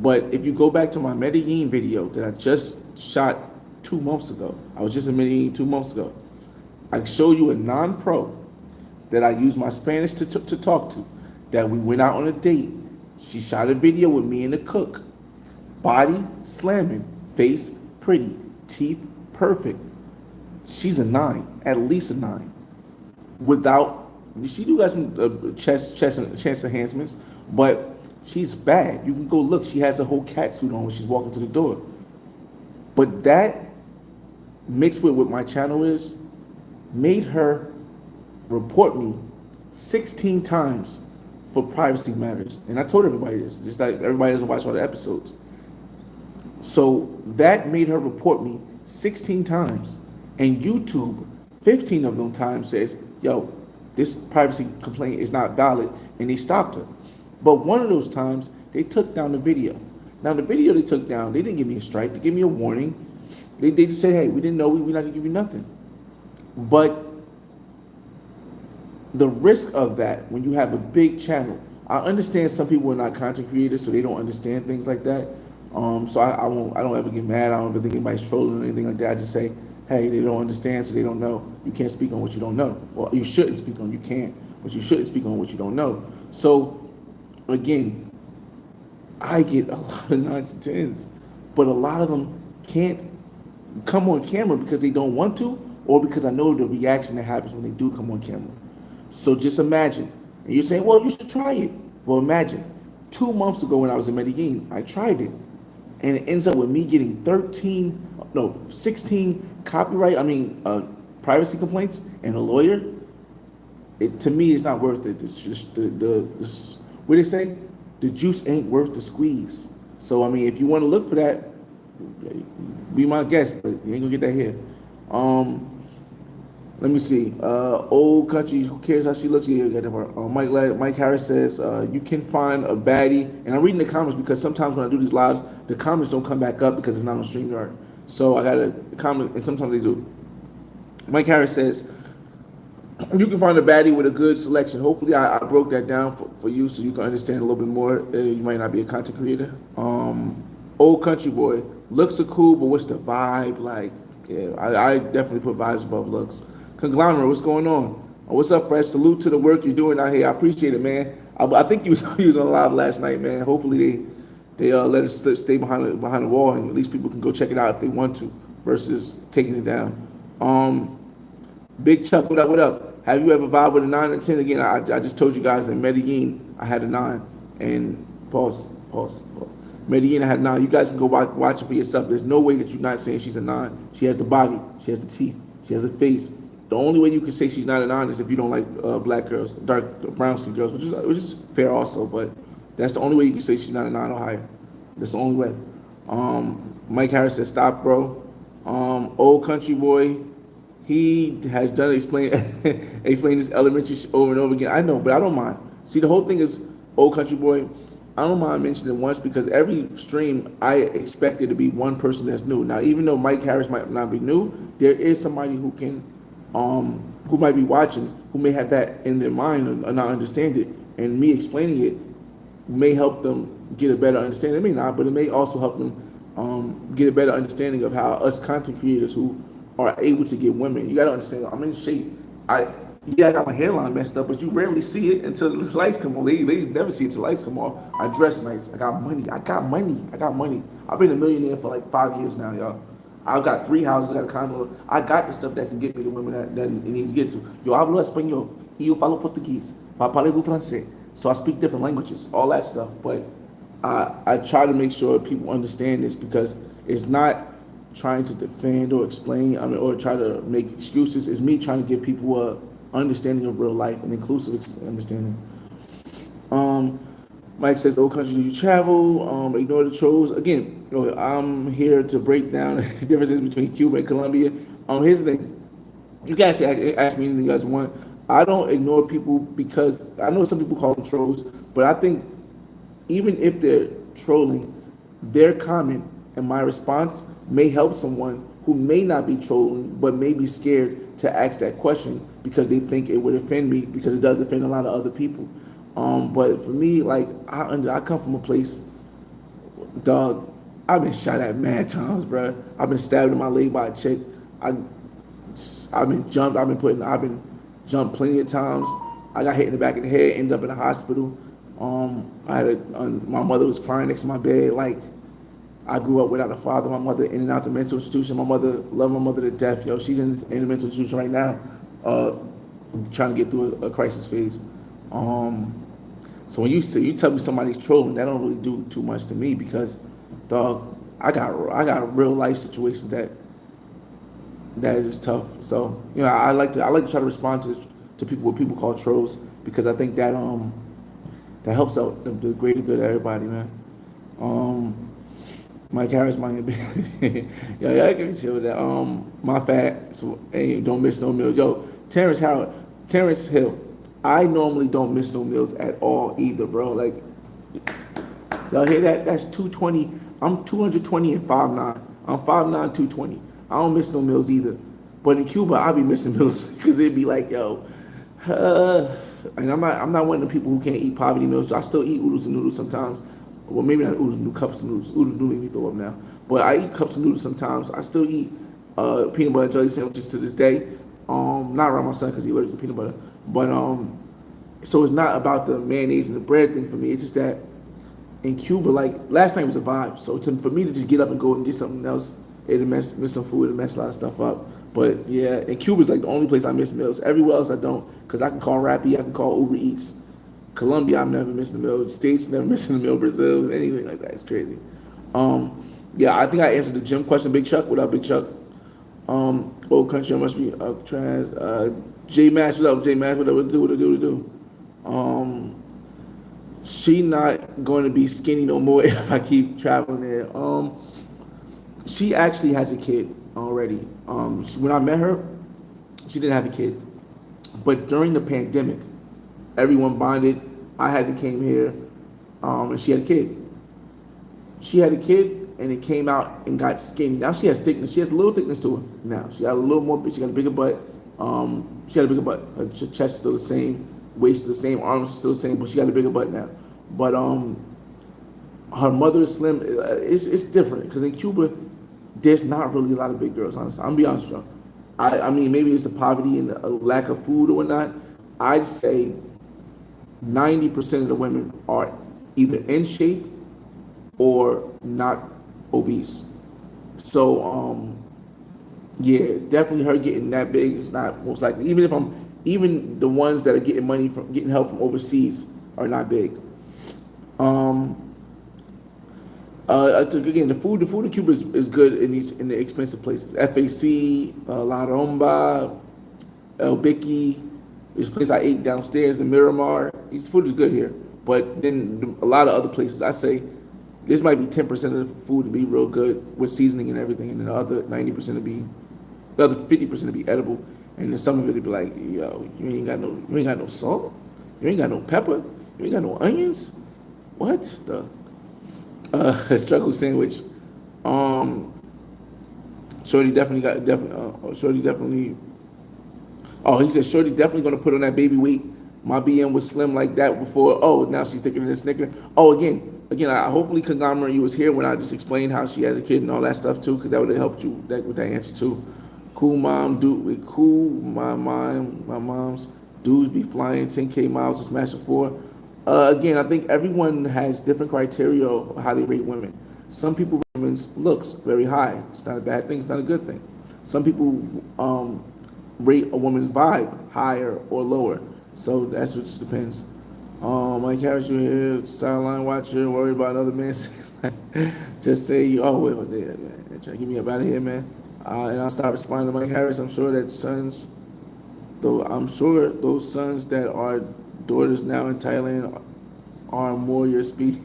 But if you go back to my Medellin video that I just shot 2 months ago, I was just in Medellin 2 months ago. I show you a non-pro that I used my Spanish to talk to, that we went out on a date. She shot a video with me and the cook. Body slamming, face pretty, teeth perfect. She's a 9, at least a 9. Without, she do got some chest enhancements, but she's bad. You can go look. She has a whole cat suit on when she's walking to the door. But that, mixed with what my channel is, made her report me 16 times for privacy matters. And I told everybody this, just like everybody doesn't watch all the episodes. So that made her report me 16 times. And YouTube, 15 of them times says, yo, this privacy complaint is not valid, and they stopped her. But one of those times, they took down the video. Now, the video they took down, they didn't give me a strike, they gave me a warning. They just said, hey, we didn't know, we're not gonna give you nothing. But the risk of that, when you have a big channel, I understand some people are not content creators, so they don't understand things like that. So I don't ever get mad, I don't ever think anybody's trolling or anything like that. I just say, hey, they don't understand, so they don't know. You can't speak on what you don't know. Well, you shouldn't speak on, you can't, but you shouldn't speak on what you don't know. So, again, I get a lot of 9s and 10s, but a lot of them can't come on camera because they don't want to, or because I know the reaction that happens when they do come on camera. So just imagine, and you're saying, well, you should try it. Well, imagine, 2 months ago when I was in Medellin, I tried it, and it ends up with me getting 16 privacy complaints and a lawyer. It, to me, it's not worth it. It's just what do they say? The juice ain't worth the squeeze. So, I mean, if you want to look for that, be my guest, but you ain't gonna get that here. Let me see. Old country, who cares how she looks? Yeah, got that part. Mike Harris says, you can find a baddie. And I'm reading the comments because sometimes when I do these lives, the comments don't come back up because it's not on StreamYard. So I got to comment, and sometimes they do. Mike Harris says, you can find a baddie with a good selection. Hopefully I broke that down for you so you can understand a little bit more. You might not be a content creator. Old country boy, looks are cool, but what's the vibe like? Yeah, I definitely put vibes above looks. Conglomerate, what's going on? What's up, Fresh? Salute to the work you're doing out here. I appreciate it, man. I think you was on live last night, man. Hopefully they let us stay behind the wall, and at least people can go check it out if they want to, versus taking it down. Big Chuck, what up? Have you ever vibed with a 9 and 10? Again, I just told you guys in Medellin I had a 9, and pause. Medellin, I had 9. You guys can go watch it for yourself. There's no way that you're not saying she's a 9. She has the body, she has the teeth, she has a face. The only way you can say she's not a 9 is if you don't like black girls, dark brown skin girls, which is fair also, but that's the only way you can say she's not a 9 or higher. That's the only way. Mike Harris said, stop, bro. Old country boy, he has done explain this elementary over and over again. I know, but I don't mind. See, the whole thing is, old country boy, I don't mind mentioning it once because every stream I expect there to be one person that's new. Now, even though Mike Harris might not be new, there is somebody who can, who might be watching, who may have that in their mind or not understand it. And me explaining it may help them get a better understanding. It may not, but it may also help them get a better understanding of how us content creators who are able to get women. You gotta understand, I'm in shape. I got my hairline messed up, but you rarely see it until the lights come on. Ladies never see it until the lights come off. I dress nice. I got money. I've been a millionaire for like 5 years now, y'all. I've got 3 houses, I got a condo. I got the stuff that can get me the women that it needs to get to. Yo hablo español. Yo falo português. Falo francês. So I speak different languages, all that stuff. But I try to make sure people understand this because it's not trying to defend or explain, or try to make excuses. It's me trying to give people a understanding of real life, an inclusive understanding. Um, Mike says, "Oh, country do you travel? Ignore the trolls." Again, I'm here to break down the differences between Cuba and Colombia. Here's the thing: you guys ask me anything you guys want. I don't ignore people because I know some people call them trolls, but I think even if they're trolling, their comment and my response may help someone who may not be trolling but may be scared to ask that question because they think it would offend me because it does offend a lot of other people. But for me, like I come from a place, dog. I've been shot at mad times, bro. I've been stabbed in my leg by a chick. I I've been jumped. I've been jumped plenty of times. I got hit in the back of the head. Ended up in the hospital. My mother was crying next to my bed. Like I grew up without a father. My mother in and out the mental institution. My mother loved my mother to death. Yo, she's in the mental institution right now, trying to get through a crisis phase. So when you tell me somebody's trolling, that don't really do too much to me because, dog, I got real life situations that is just tough. So I like to try to respond to people what people call trolls because I think that helps out the greater good of everybody, man. Mike Harris, my yeah, I can show that. My fat, so hey, don't miss no meals. Yo, Terrence Hill. I normally don't miss no meals at all either, bro. Like, y'all hear that? That's 220. I'm 220 and 5'9". I'm 5'9", 220. I don't miss no meals either. But in Cuba, I be missing meals because it'd be like, yo, and I'm not one of the people who can't eat poverty meals. I still eat oodles and noodles sometimes. Well, maybe not oodles and noodles, cups of noodles. Oodles and noodles make me throw up now. But I eat cups of noodles sometimes. I still eat peanut butter and jelly sandwiches to this day. Not around my son because he allergic to peanut butter. But so it's not about the mayonnaise and the bread thing for me. It's just that in Cuba, like last night was a vibe. So for me to just get up and go and get something else, it'll miss some food, it'll mess a lot of stuff up. But yeah, and Cuba's like the only place I miss meals. Everywhere else I don't, because I can call Rappi, I can call Uber Eats. Colombia, I'm never missing a meal. States, never missing a meal. Brazil, anything like that. It's crazy. Yeah, I think I answered the gym question. Big Chuck, what up, Big Chuck? Old country, I must be trans. J Mass, what up, J Mass? What do? What do? She not going to be skinny no more if I keep traveling there. She actually has a kid already. When I met her, she didn't have a kid, but during the pandemic, everyone bonded. I had came here, and she had a kid. She had a kid, and it came out and got skinny. Now she has thickness. She has a little thickness to her. Now she got a little more. She got a bigger butt. She got a bigger butt. Her chest is still the same, waist is the same, arms are still the same, but she got a bigger butt now. But her mother is slim. It's different because in Cuba, there's not really a lot of big girls. Honestly, I'm gonna be honest with you. I mean, maybe it's the poverty and the lack of food or whatnot. I'd say 90% of the women are either in shape or not obese. So yeah, definitely her getting that big is not most likely. Even the ones that are getting help from overseas are not big. Again, the food in Cuba is good in the expensive places. FAC, La Romba, El Bicky. This place I ate downstairs in Miramar. This food is good here, but then a lot of other places, I say this might be 10% of the food to be real good with seasoning and everything, and then the other 90% to be, the other 50% to be edible, and then some of it to be like, yo, you ain't got no salt, you ain't got no pepper, you ain't got no onions. What the struggle sandwich? Shorty definitely. Oh, he said Shorty definitely gonna put on that baby weight. My BM was slim like that before. Oh, now she's sticking in a Snicker. Oh, again. I hopefully Conglomerate, you was here when I just explained how she has a kid and all that stuff too, because that would have helped you with that answer too. Cool my mom's dudes be flying 10K miles to smash a four. Again, I think everyone has different criteria of how they rate women. Some people rate women's looks very high. It's not a bad thing. It's not a good thing. Some people rate a woman's vibe higher or lower. So that's what just depends. Mike Harris, you here, sideline watcher, worried about another man's just say you. Oh wait, man, try to get me up out of here, man. And I'll start responding to Mike Harris. I'm sure that sons, though, I'm sure those sons that are daughters now in Thailand are more your speed.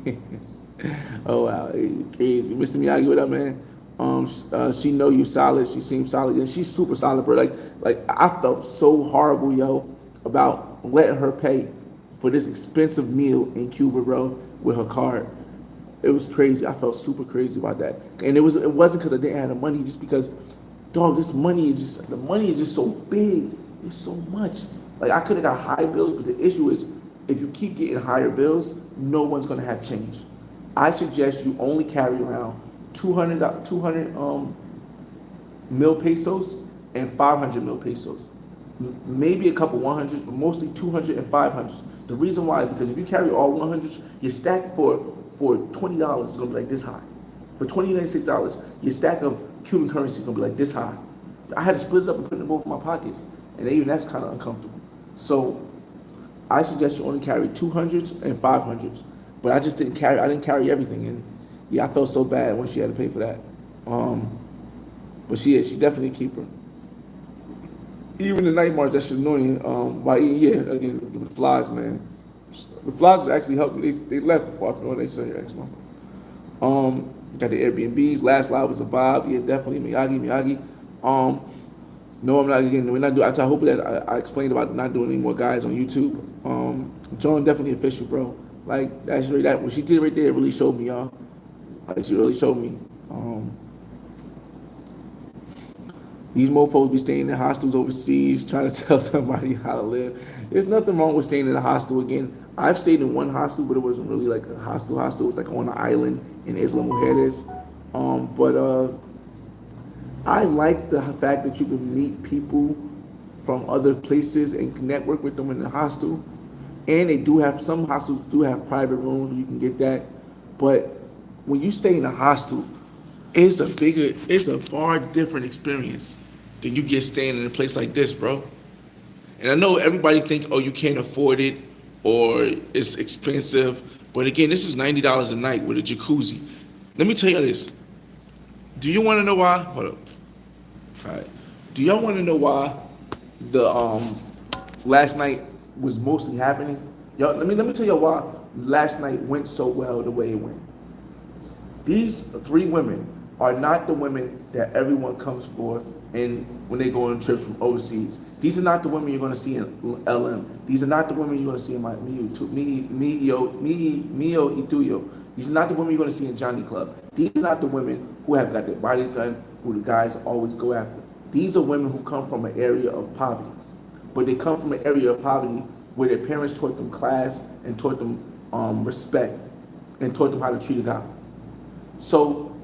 Oh wow, crazy. Mr. Miyagi, what up, man? She know you solid. She seems solid. Yeah, she's super solid, bro. Like I felt so horrible, yo, about letting her pay for this expensive meal in Cuba, bro, with her card. It was crazy. I felt super crazy about that, and it wasn't because I didn't have the money, just because, dog, this money is just the money is just so big. It's so much. Like I could have got high bills, but the issue is if you keep getting higher bills, no one's gonna have change. I suggest you only carry around 200 mil pesos and 500 mil pesos. Maybe a couple 100s, but mostly 200 and 500s. The reason why is because if you carry all 100s, your stack for $20 is gonna be like this high. For $26, your stack of Cuban currency is gonna be like this high. I had to split it up and put it in both of my pockets, and even that's kind of uncomfortable. So I suggest you only carry 200s and 500s. But I just didn't carry. I didn't carry everything, and yeah, I felt so bad when she had to pay for that. But she definitely a keeper. Even the night march, that shit annoying. By yeah, again the flies, man. The flies actually helped me. They left before I forgot what they said. Actually, got the Airbnbs. Last live was a vibe. Yeah, definitely Miyagi. No, I'm not again. We're not doing. Hopefully, I explained about not doing any more guys on YouTube. Joan definitely official, bro. Like that's really that what she did right there really showed me, y'all. Like she really showed me. These mofos be staying in hostels overseas, trying to tell somebody how to live. There's nothing wrong with staying in a hostel. Again, I've stayed in one hostel, but it wasn't really like a hostel. It was like on an island in Isla Mujeres. But I like the fact that you can meet people from other places and network with them in the hostel. And they do have some hostels do have private rooms where you can get that. But when you stay in a hostel, it's a far different experience than you get staying in a place like this, bro. And I know everybody think, oh, you can't afford it or it's expensive. But again, this is $90 a night with a jacuzzi. Let me tell you this. Do you want to know why? Hold up. All right. Do y'all want to know why the last night was mostly happening? Y'all, let me tell you why last night went so well the way it went. These three women are not the women that everyone comes for and when they go on trips from overseas. These are not the women you're going to see in LM. These are not the women you're going to see in my Mio Ituyo. These are not the women you're going to see in Johnny Club. These are not the women who have got their bodies done, who the guys always go after. These are women who come from an area of poverty. But they come from an area of poverty where their parents taught them class and taught them respect and taught them how to treat a guy. So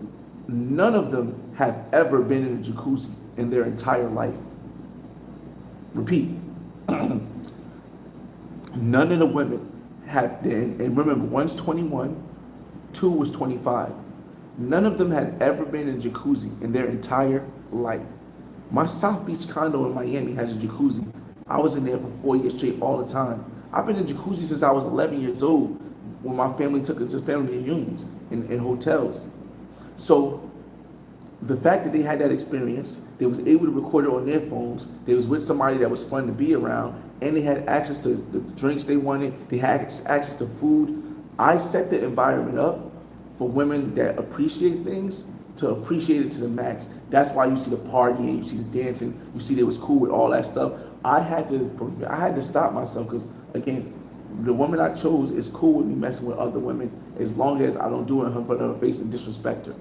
none of them have ever been in a jacuzzi in their entire life. Repeat. None of the women have been, and remember, one's 21, two was 25. None of them had ever been in a jacuzzi in their entire life. My South Beach condo in Miami has a jacuzzi. I was in there for 4 years straight all the time. I've been in jacuzzi since I was 11 years old when my family took it to family reunions in hotels. So the fact that they had that experience, they was able to record it on their phones, they was with somebody that was fun to be around, and they had access to the drinks they wanted, they had access to food. I set the environment up for women that appreciate things to appreciate it to the max. That's why you see the partying, you see the dancing, you see they was cool with all that stuff. I had to stop myself because again, the woman I chose is cool with me messing with other women as long as I don't do it in front of her face and disrespect her.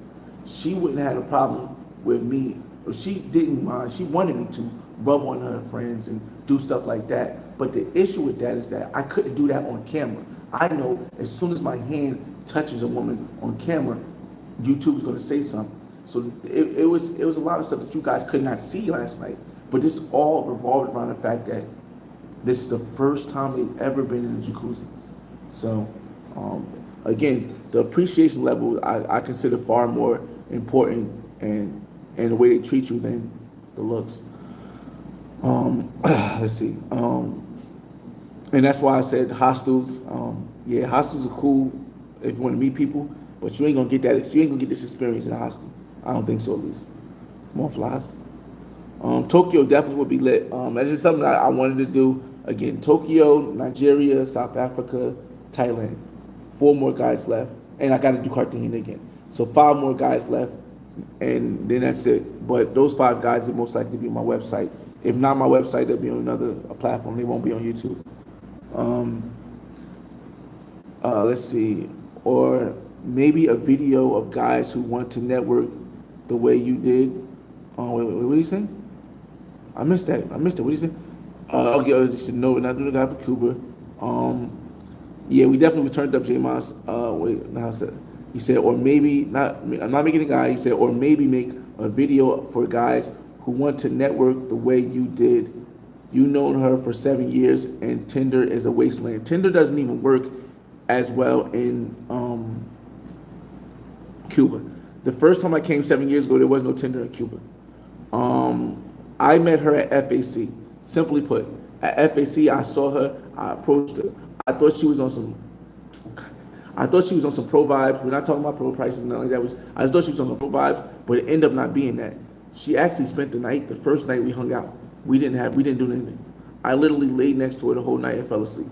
She wouldn't have a problem with me, or she didn't mind. She wanted me to rub on her friends and do stuff like that. But the issue with that is that I couldn't do that on camera. I know as soon as my hand touches a woman on camera, YouTube's going to say something. So it was a lot of stuff that you guys could not see last night. But this all revolved around the fact that this is the first time they've ever been in a jacuzzi. So again, the appreciation level I consider far more important and the way they treat you than the looks. Let's see. And And that's why I said hostels. Yeah, hostels are cool if you want to meet people, but you ain't gonna get that. You ain't gonna get this experience in a hostel. I don't think so, at least. More flies. Tokyo definitely would be lit. That's just something I wanted to do. Again, Tokyo, Nigeria, South Africa, Thailand. Four more guys left, and I got to do Cartagena again. So five more guys left, and then that's it. But those five guys will most likely be on my website. If not my website, they'll be on another platform. They won't be on YouTube. Um, let's see, or maybe a video of guys who want to network the way you did. Wait, what did he say? I missed that. What did he say? Okay, he said no, not doing the guy for Cuba. Yeah, we definitely turned up J Moss. Wait, now I said he said, or maybe not. I'm not making a guy. He said, or maybe make a video for guys who want to network the way you did. You known her for 7 years, and Tinder is a wasteland. Tinder doesn't even work as well in Cuba. The first time I came 7 years ago, there was no Tinder in Cuba. I met her at FAC. Simply put, at FAC, I saw her. I approached her. I thought she was on some. I thought she was on some pro vibes. We're not talking about pro prices and nothing like that. I just thought she was on some pro vibes, but it ended up not being that. She actually spent the night. The first night we hung out, we didn't do anything. I literally laid next to her the whole night and fell asleep.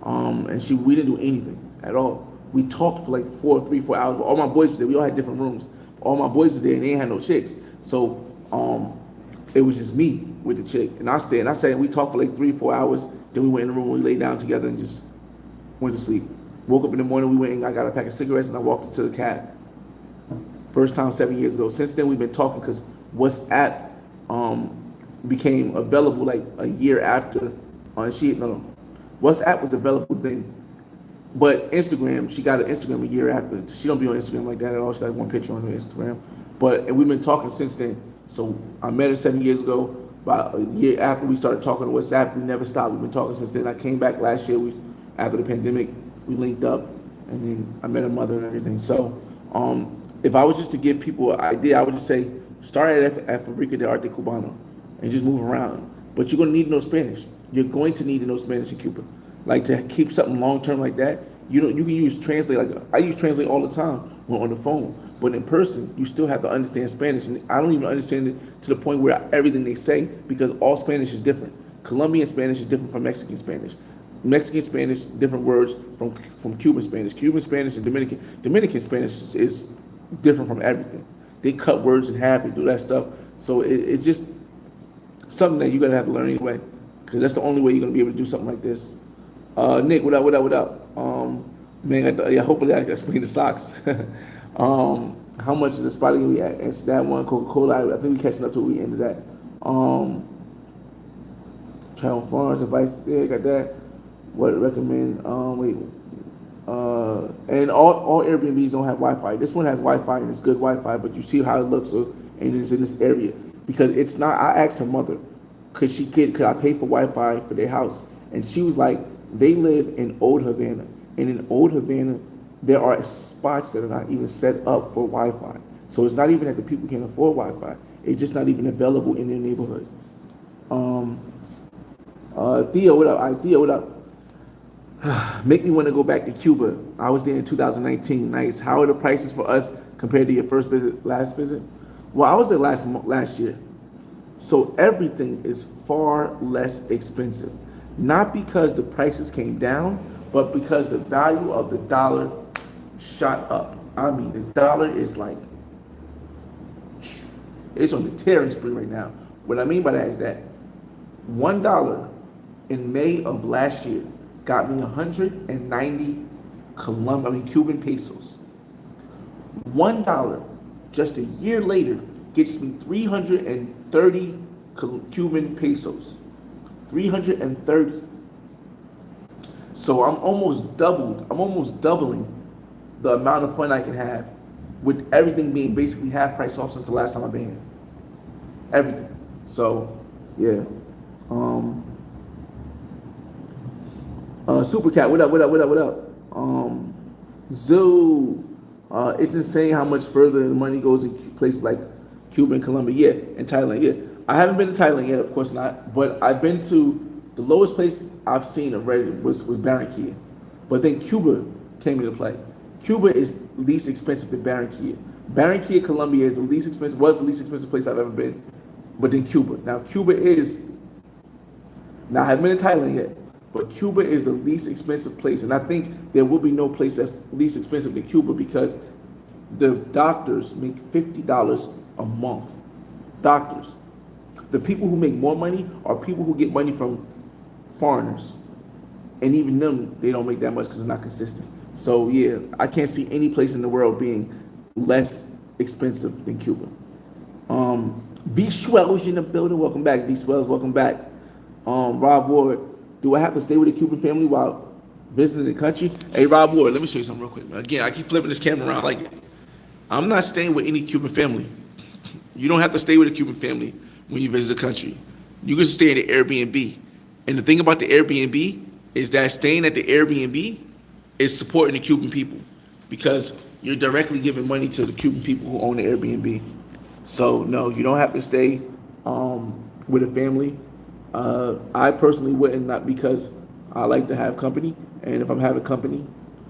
And we didn't do anything at all. We talked for like 4 hours. But all my boys were there. We all had different rooms. All my boys were there, and they ain't had no chicks. So it was just me with the chick, and I stayed. And I sat and we talked for like 3-4 hours. Then we went in the room. We laid down together and just went to sleep. Woke up in the morning. We went and I got a pack of cigarettes and I walked into the cab. First time 7 years ago. Since then we've been talking because WhatsApp became available like a year after. WhatsApp was available then, but Instagram, she got an Instagram a year after. She don't be on Instagram like that at all. She got one picture on her Instagram, and we've been talking since then. So I met her 7 years ago. About a year after we started talking on WhatsApp, we never stopped. We've been talking since then. I came back last year. After the pandemic, we linked up, and then I met her mother and everything. So if I was just to give people an idea, I would just say start at Fabrica de Arte Cubano and just move around. But you're going to need to know Spanish. You're going to need to know Spanish in Cuba. Like to keep something long term like that, you can use Translate. Like I use Translate all the time when on the phone. But in person, you still have to understand Spanish. And I don't even understand it to the point where everything they say, because all Spanish is different. Colombian Spanish is different from Mexican Spanish. Mexican Spanish, different words from Cuban Spanish. Cuban Spanish and Dominican Spanish is different from everything. They cut words in half. They do that stuff. So it's just something that you're gonna have to learn anyway, because that's the only way you're gonna be able to do something like this. Nick, what up? Man, hopefully I can explain the socks. How much is the spot gonna be at? Answer that one. Coca-Cola. I think we catching up to we ended that. Travel farms advice. Yeah, got that. What recommend? And all Airbnbs don't have Wi-Fi. This one has Wi-Fi and it's good Wi-Fi, but you see how it looks, and it's in this area because it's not. I asked her mother, could I pay for Wi-Fi for their house, and she was like, they live in Old Havana, and in Old Havana there are spots that are not even set up for Wi-Fi. So it's not even that the people can't afford Wi-Fi. It's just not even available in their neighborhood. Theo, what up? Theo, what up? Make me want to go back to Cuba. I was there in 2019. Nice. How are the prices for us compared to your last visit? Well, I was there last year. So everything is far less expensive. Not because the prices came down, but because the value of the dollar shot up. I mean, the dollar is like, it's on the tearing spree right now. What I mean by that is that $1 in May of last year got me 190 Cuban pesos. $1 just a year later gets me 330 Cuban pesos. 330. So I'm almost doubling the amount of fun I can have with everything being basically half price off since the last time I've been here. Everything. So yeah. Super Cat, what up? Zoo. It's insane how much further the money goes in places like Cuba and Colombia. Yeah, and Thailand. Yeah. I haven't been to Thailand yet, of course not, but I've been to The lowest place I've seen already was Barranquilla, but then Cuba came into play. Cuba is least expensive than Barranquilla. Barranquilla, Colombia is the least expensive, was the least expensive place I've ever been, but then Cuba. Now Cuba is, now I haven't been to Thailand yet, but Cuba is the least expensive place, and I think there will be no place that's least expensive than Cuba because the doctors make $50 a month. Doctors. The people who make more money are people who get money from foreigners, and even them, they don't make that much because it's not consistent. So yeah, I can't see any place in the world being less expensive than Cuba. V Swells in the building. Welcome back, V Swells. Welcome back. Rob Ward. Do I have to stay with a Cuban family while visiting the country? Hey, Rob Ward, let me show you something real quick. Again, I keep flipping this camera around like it. I'm not staying with any Cuban family. You don't have to stay with a Cuban family when you visit the country. You can stay at the Airbnb. And the thing about the Airbnb is that staying at the Airbnb is supporting the Cuban people because you're directly giving money to the Cuban people who own the Airbnb. So no, you don't have to stay with a family. I personally wouldn't, not because I like to have company, and if I'm having company,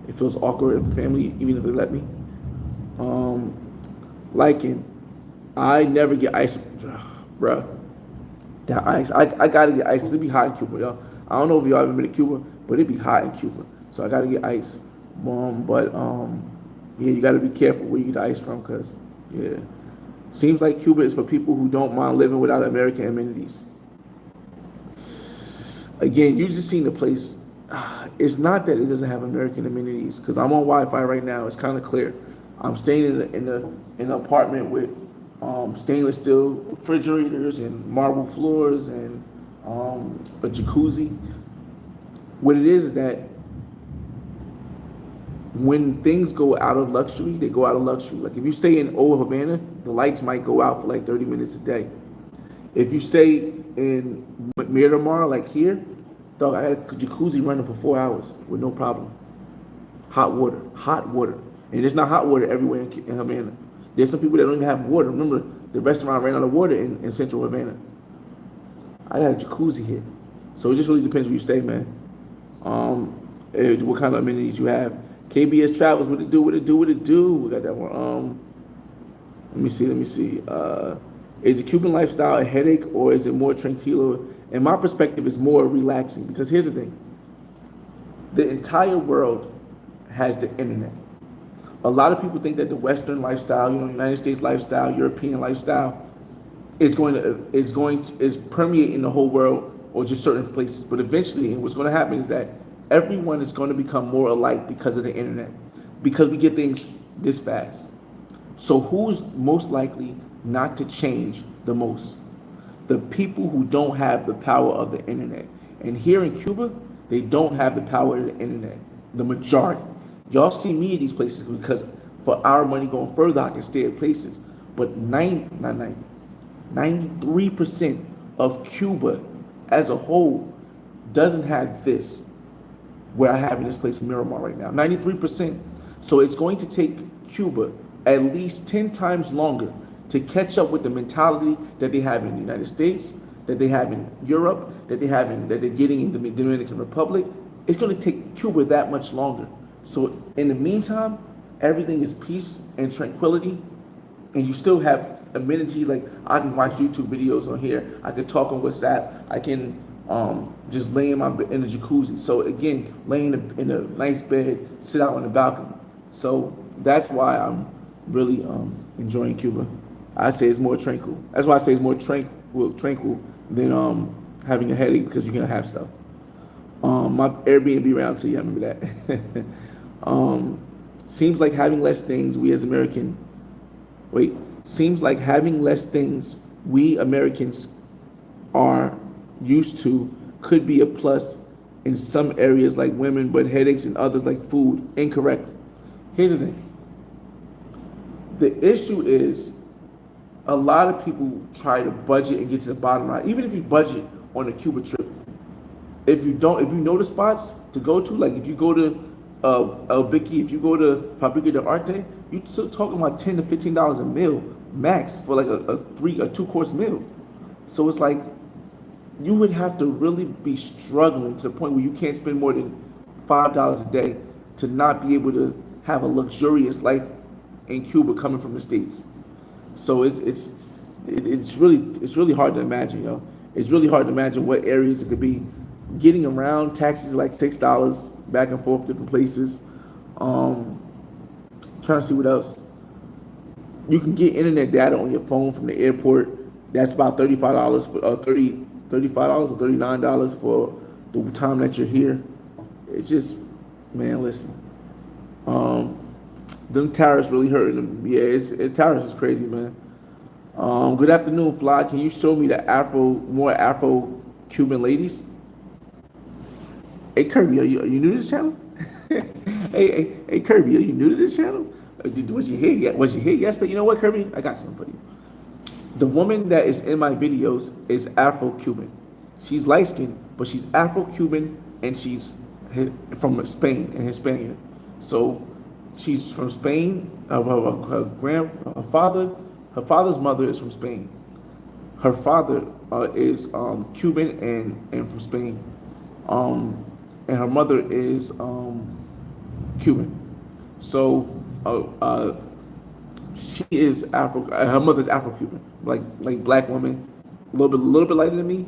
it feels awkward if family, even if they let me. Liking, I never get ice, bruh. That ice, I gotta get ice because it be hot in Cuba, y'all. I don't know if y'all ever been to Cuba, but it be hot in Cuba, so I gotta get ice. Yeah, you gotta be careful where you get the ice from, cause yeah, seems like Cuba is for people who don't mind living without American amenities. Again, you just seen the place. It's not that it doesn't have American amenities, because I'm on Wi-Fi right now. It's kind of clear. I'm staying in an apartment with stainless steel refrigerators and marble floors and a jacuzzi. What it is that when things go out of luxury, they go out of luxury. Like if you stay in Old Havana, the lights might go out for like 30 minutes a day. If you stay in Miramar, like here, dog, I had a jacuzzi running for 4 hours with no problem. Hot water. And there's not hot water everywhere in Havana. There's some people that don't even have water. Remember, the restaurant ran out of water in central Havana. I got a jacuzzi here. So it just really depends where you stay, man. What kind of amenities you have. KBS Travels, what it do? We got that one. Let me see. Is the Cuban lifestyle a headache or is it more tranquilo? In my perspective, it's more relaxing because here's the thing. The entire world has the internet. A lot of people think that the Western lifestyle, United States lifestyle, European lifestyle, is permeating the whole world or just certain places. But eventually, what's going to happen is that everyone is going to become more alike because of the internet, because we get things this fast. So who's most likely not to change the most? The people who don't have the power of the internet. And here in Cuba, they don't have the power of the internet. The majority. Y'all see me at these places because for our money going further, I can stay at places. But 93% of Cuba as a whole doesn't have this where I have in this place in Miramar right now. 93%. So it's going to take Cuba at least 10 times longer to catch up with the mentality that they have in the United States, that they have in Europe, that they're getting in the Dominican Republic. It's going to take Cuba that much longer. So in the meantime, everything is peace and tranquility, and you still have amenities like I can watch YouTube videos on here. I can talk on WhatsApp. I can just lay in the jacuzzi. So again, laying in a nice bed, sit out on the balcony. So that's why I'm really enjoying Cuba. I say it's more tranquil. That's why I say it's more tranquil than having a headache because you're gonna have stuff. My Airbnb round to you, I remember that. Seems like having less things we Americans are used to could be a plus in some areas like women, but headaches in others like food. Incorrect. Here's the thing. The issue is a lot of people try to budget and get to the bottom line. Even if you budget on a Cuba trip, if you know the spots to go to, like if you go to El Bicky, if you go to Fabrica de Arte, you're still talking about $10 to $15 a meal max for like a 2-course meal. So it's like you would have to really be struggling to the point where you can't spend more than $5 a day to not be able to have a luxurious life in Cuba coming from the States. So it's really hard to imagine, yo. It's really hard to imagine what areas it could be. Getting around, taxis like $6 back and forth different places. Trying to see what else. You can get internet data on your phone from the airport. That's about $35 for $35 or $39 for the time that you're here. It's just, man, listen. Them tariffs really hurting them. Yeah, tariffs is crazy, man. Good afternoon, Fly. Can you show me the more Afro Cuban ladies? Hey Kirby, are you new to this channel? Hey Kirby, are you new to this channel? Was you here yesterday? You know what, Kirby? I got something for you. The woman that is in my videos is Afro-Cuban. She's light skinned, but she's Afro-Cuban and she's from Spain and Hispania. So she's from Spain. Her father's mother is from Spain. Her father is Cuban and from Spain. And her mother is Cuban. So she is Afro. Her mother's Afro-Cuban, like black woman, a little bit lighter than me,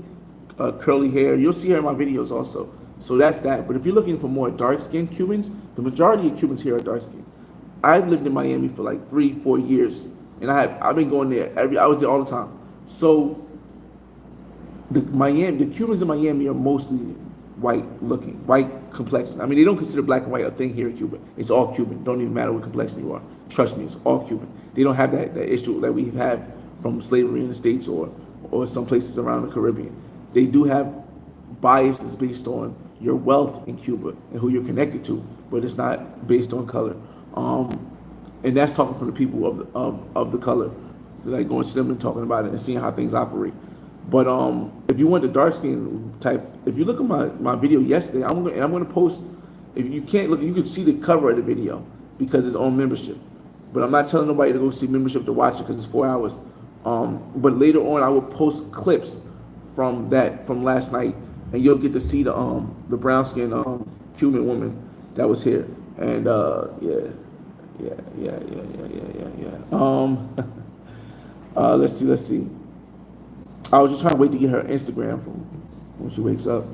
curly hair. You'll see her in my videos also. So that's that. But if you're looking for more dark-skinned Cubans, the majority of Cubans here are dark-skinned. I've lived in Miami for like 3-4 years, and I've been going there I was there all the time. So the Cubans in Miami are mostly white looking, white complexion. I mean, they don't consider black and white a thing here in Cuba. It's all Cuban. Don't even matter what complexion you are. Trust me, it's all Cuban. They don't have that issue that we have from slavery in the States or some places around the Caribbean. They do have biases based on your wealth in Cuba and who you're connected to, but it's not based on color. And that's talking from the people of the color, like going to them and talking about it and seeing how things operate. But if you want the dark skin type, if you look at my video yesterday, I'm gonna post. If you can't look, you can see the cover of the video because it's on membership. But I'm not telling nobody to go see membership to watch it because it's 4 hours. But later on, I will post clips from last night, and you'll get to see the brown skin Cuban woman that was here. And yeah. Let's see. I was just trying to wait to get her Instagram from when she wakes up.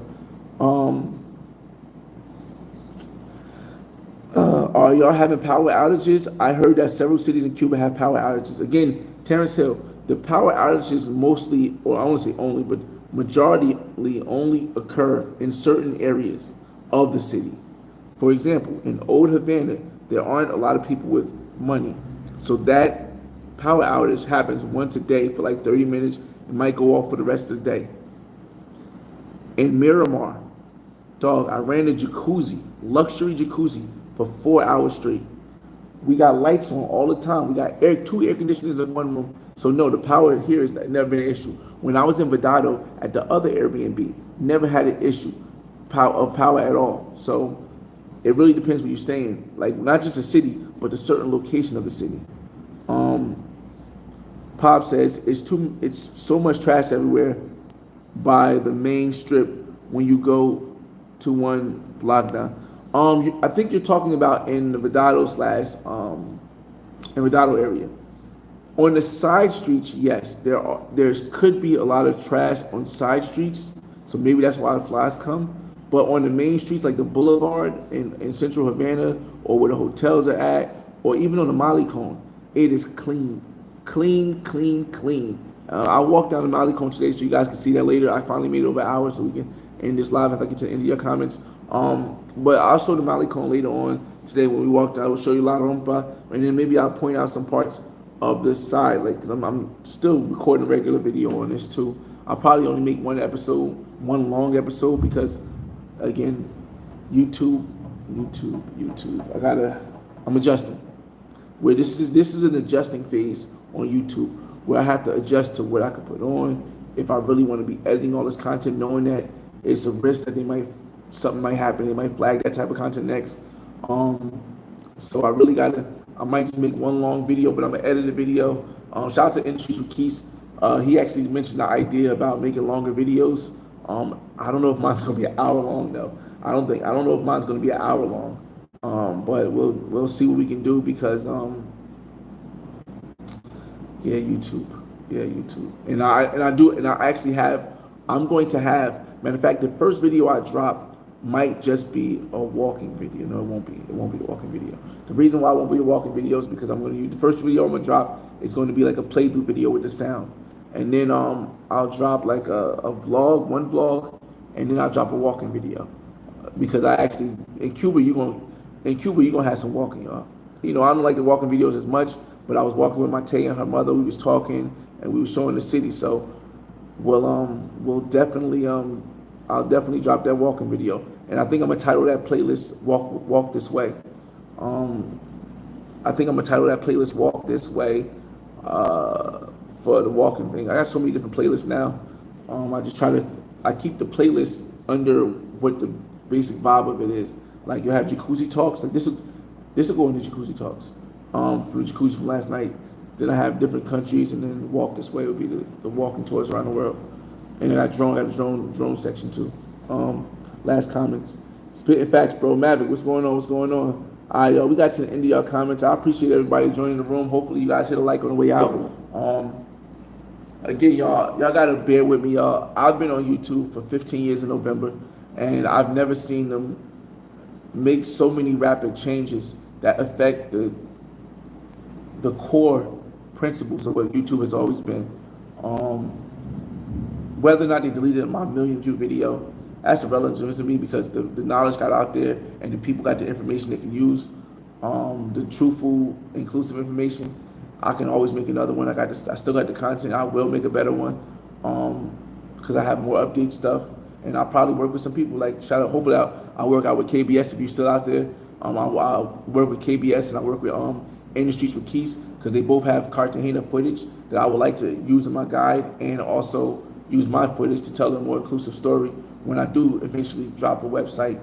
Are y'all having power outages? I heard that several cities in Cuba have power outages. Again, Terrence Hill, the power outages mostly, or I won't say only, but majority only occur in certain areas of the city. For example, in Old Havana, there aren't a lot of people with money. So that power outage happens once a day for like 30 minutes. It might go off for the rest of the day. In Miramar, dog, I ran a jacuzzi, luxury jacuzzi, for 4 hours straight. We got lights on all the time. We got 2 air conditioners in one room. So no, the power here has never been an issue. When I was in Vedado at the other Airbnb, never had an issue of power at all. So it really depends where you're staying. Like not just a city, but a certain location of the city. Pop says it's so much trash everywhere by the main strip when you go to one block down. I think you're talking about in the Vedado area. On the side streets, yes, there could be a lot of trash on side streets, so maybe that's why the flies come. But on the main streets, like the Boulevard in Central Havana, or where the hotels are at, or even on the Malecon, it is clean. I walked down the Malecon today, so you guys can see that later. I finally made it over an hour, so we can end this live if I get to the end of your comments. But I'll show the Malecon later on today when we walk down. I will show you La Rompa, and then maybe I'll point out some parts of the side, like because I'm still recording a regular video on this too. I'll probably only make one long episode, because again, YouTube. I'm adjusting. Where this is an adjusting phase on YouTube, where I have to adjust to what I can put on if I really want to be editing all this content, knowing that it's a risk that something might happen, they might flag that type of content next. So I might just make one long video, but I'm gonna edit the video. Shout out to Industries with Keith. He actually mentioned the idea about making longer videos. I don't know if mine's gonna be an hour long though. I don't know if mine's gonna be an hour long. But we'll see what we can do because yeah, YouTube. Yeah, YouTube. And I actually have. I'm going to have. Matter of fact, the first video I drop might just be a walking video. No, it won't be. It won't be a walking video. The reason why it won't be a walking video is because I'm going to use the first video I'm gonna drop is going to be like a playthrough video with the sound, and then I'll drop like a vlog, one vlog, and then I'll drop a walking video because I actually in Cuba you're gonna have some walking, y'all. You know, I don't like the walking videos as much, but I was walking with my Tay and her mother. We was talking and we was showing the city. So we'll definitely I'll definitely drop that walking video, and I think I'm gonna title that playlist "Walk This Way." Um, I think I'm gonna title that playlist "Walk This Way" for the walking thing. I got so many different playlists now. I keep the playlist under what the basic vibe of it is. Like you have jacuzzi talks, like this will go into jacuzzi talks. From the jacuzzi from last night. Then I have different countries, and then Walk This Way would be the walking tours around the world. And I got a drone section too. Last comments. Spitting facts, bro. Maverick, what's going on? What's going on? All right, yo, we got to the end of y'all comments. I appreciate everybody joining the room. Hopefully you guys hit a like on the way out. Again, y'all gotta bear with me, y'all. I've been on YouTube for 15 years in November, and I've never seen them make so many rapid changes that affect the core principles of what YouTube has always been. Whether or not they deleted my million view video, that's irrelevant to me because the knowledge got out there and the people got the information they can use. The truthful, inclusive information. I can always make another one. I still got the content. I will make a better one because I have more update stuff, and I'll probably work with some people. Like shout out, hopefully I'll work out with KBS if you're still out there. I'll work with KBS and I work with In the Streets with Keys because they both have Cartagena footage that I would like to use in my guide and also use my footage to tell a more inclusive story when I do eventually drop a website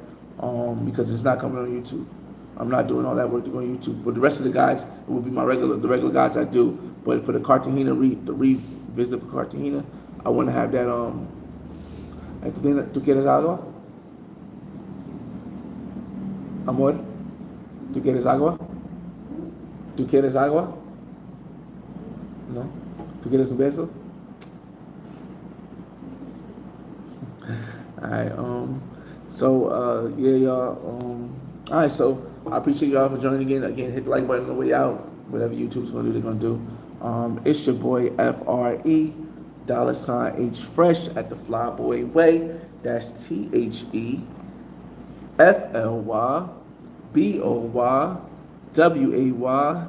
because it's not coming on YouTube. I'm not doing all that work to go on YouTube. But the rest of the guides, it will be the regular guides I do. But for the Cartagena, the revisit for Cartagena, I want to have that, ¿tú quieres agua? Amor, ¿tú quieres agua? ¿Tú quieres agua? No? ¿Tú quieres un beso? Alright, yeah, y'all, alright, so I appreciate y'all for joining again. Again, hit the like button on the way out. Whatever YouTube's gonna do, they're gonna do. It's your boy FRE $H Fresh at the Flyboy Way. That's THEFLYBOYWAY.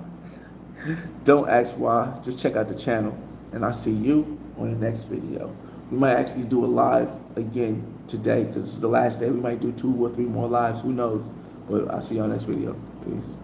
Don't ask why. Just check out the channel, and I'll see you on the next video. We might actually do a live again today because this is the last day. We might do 2 or 3 more lives. Who knows? But I'll see you on the next video. Peace.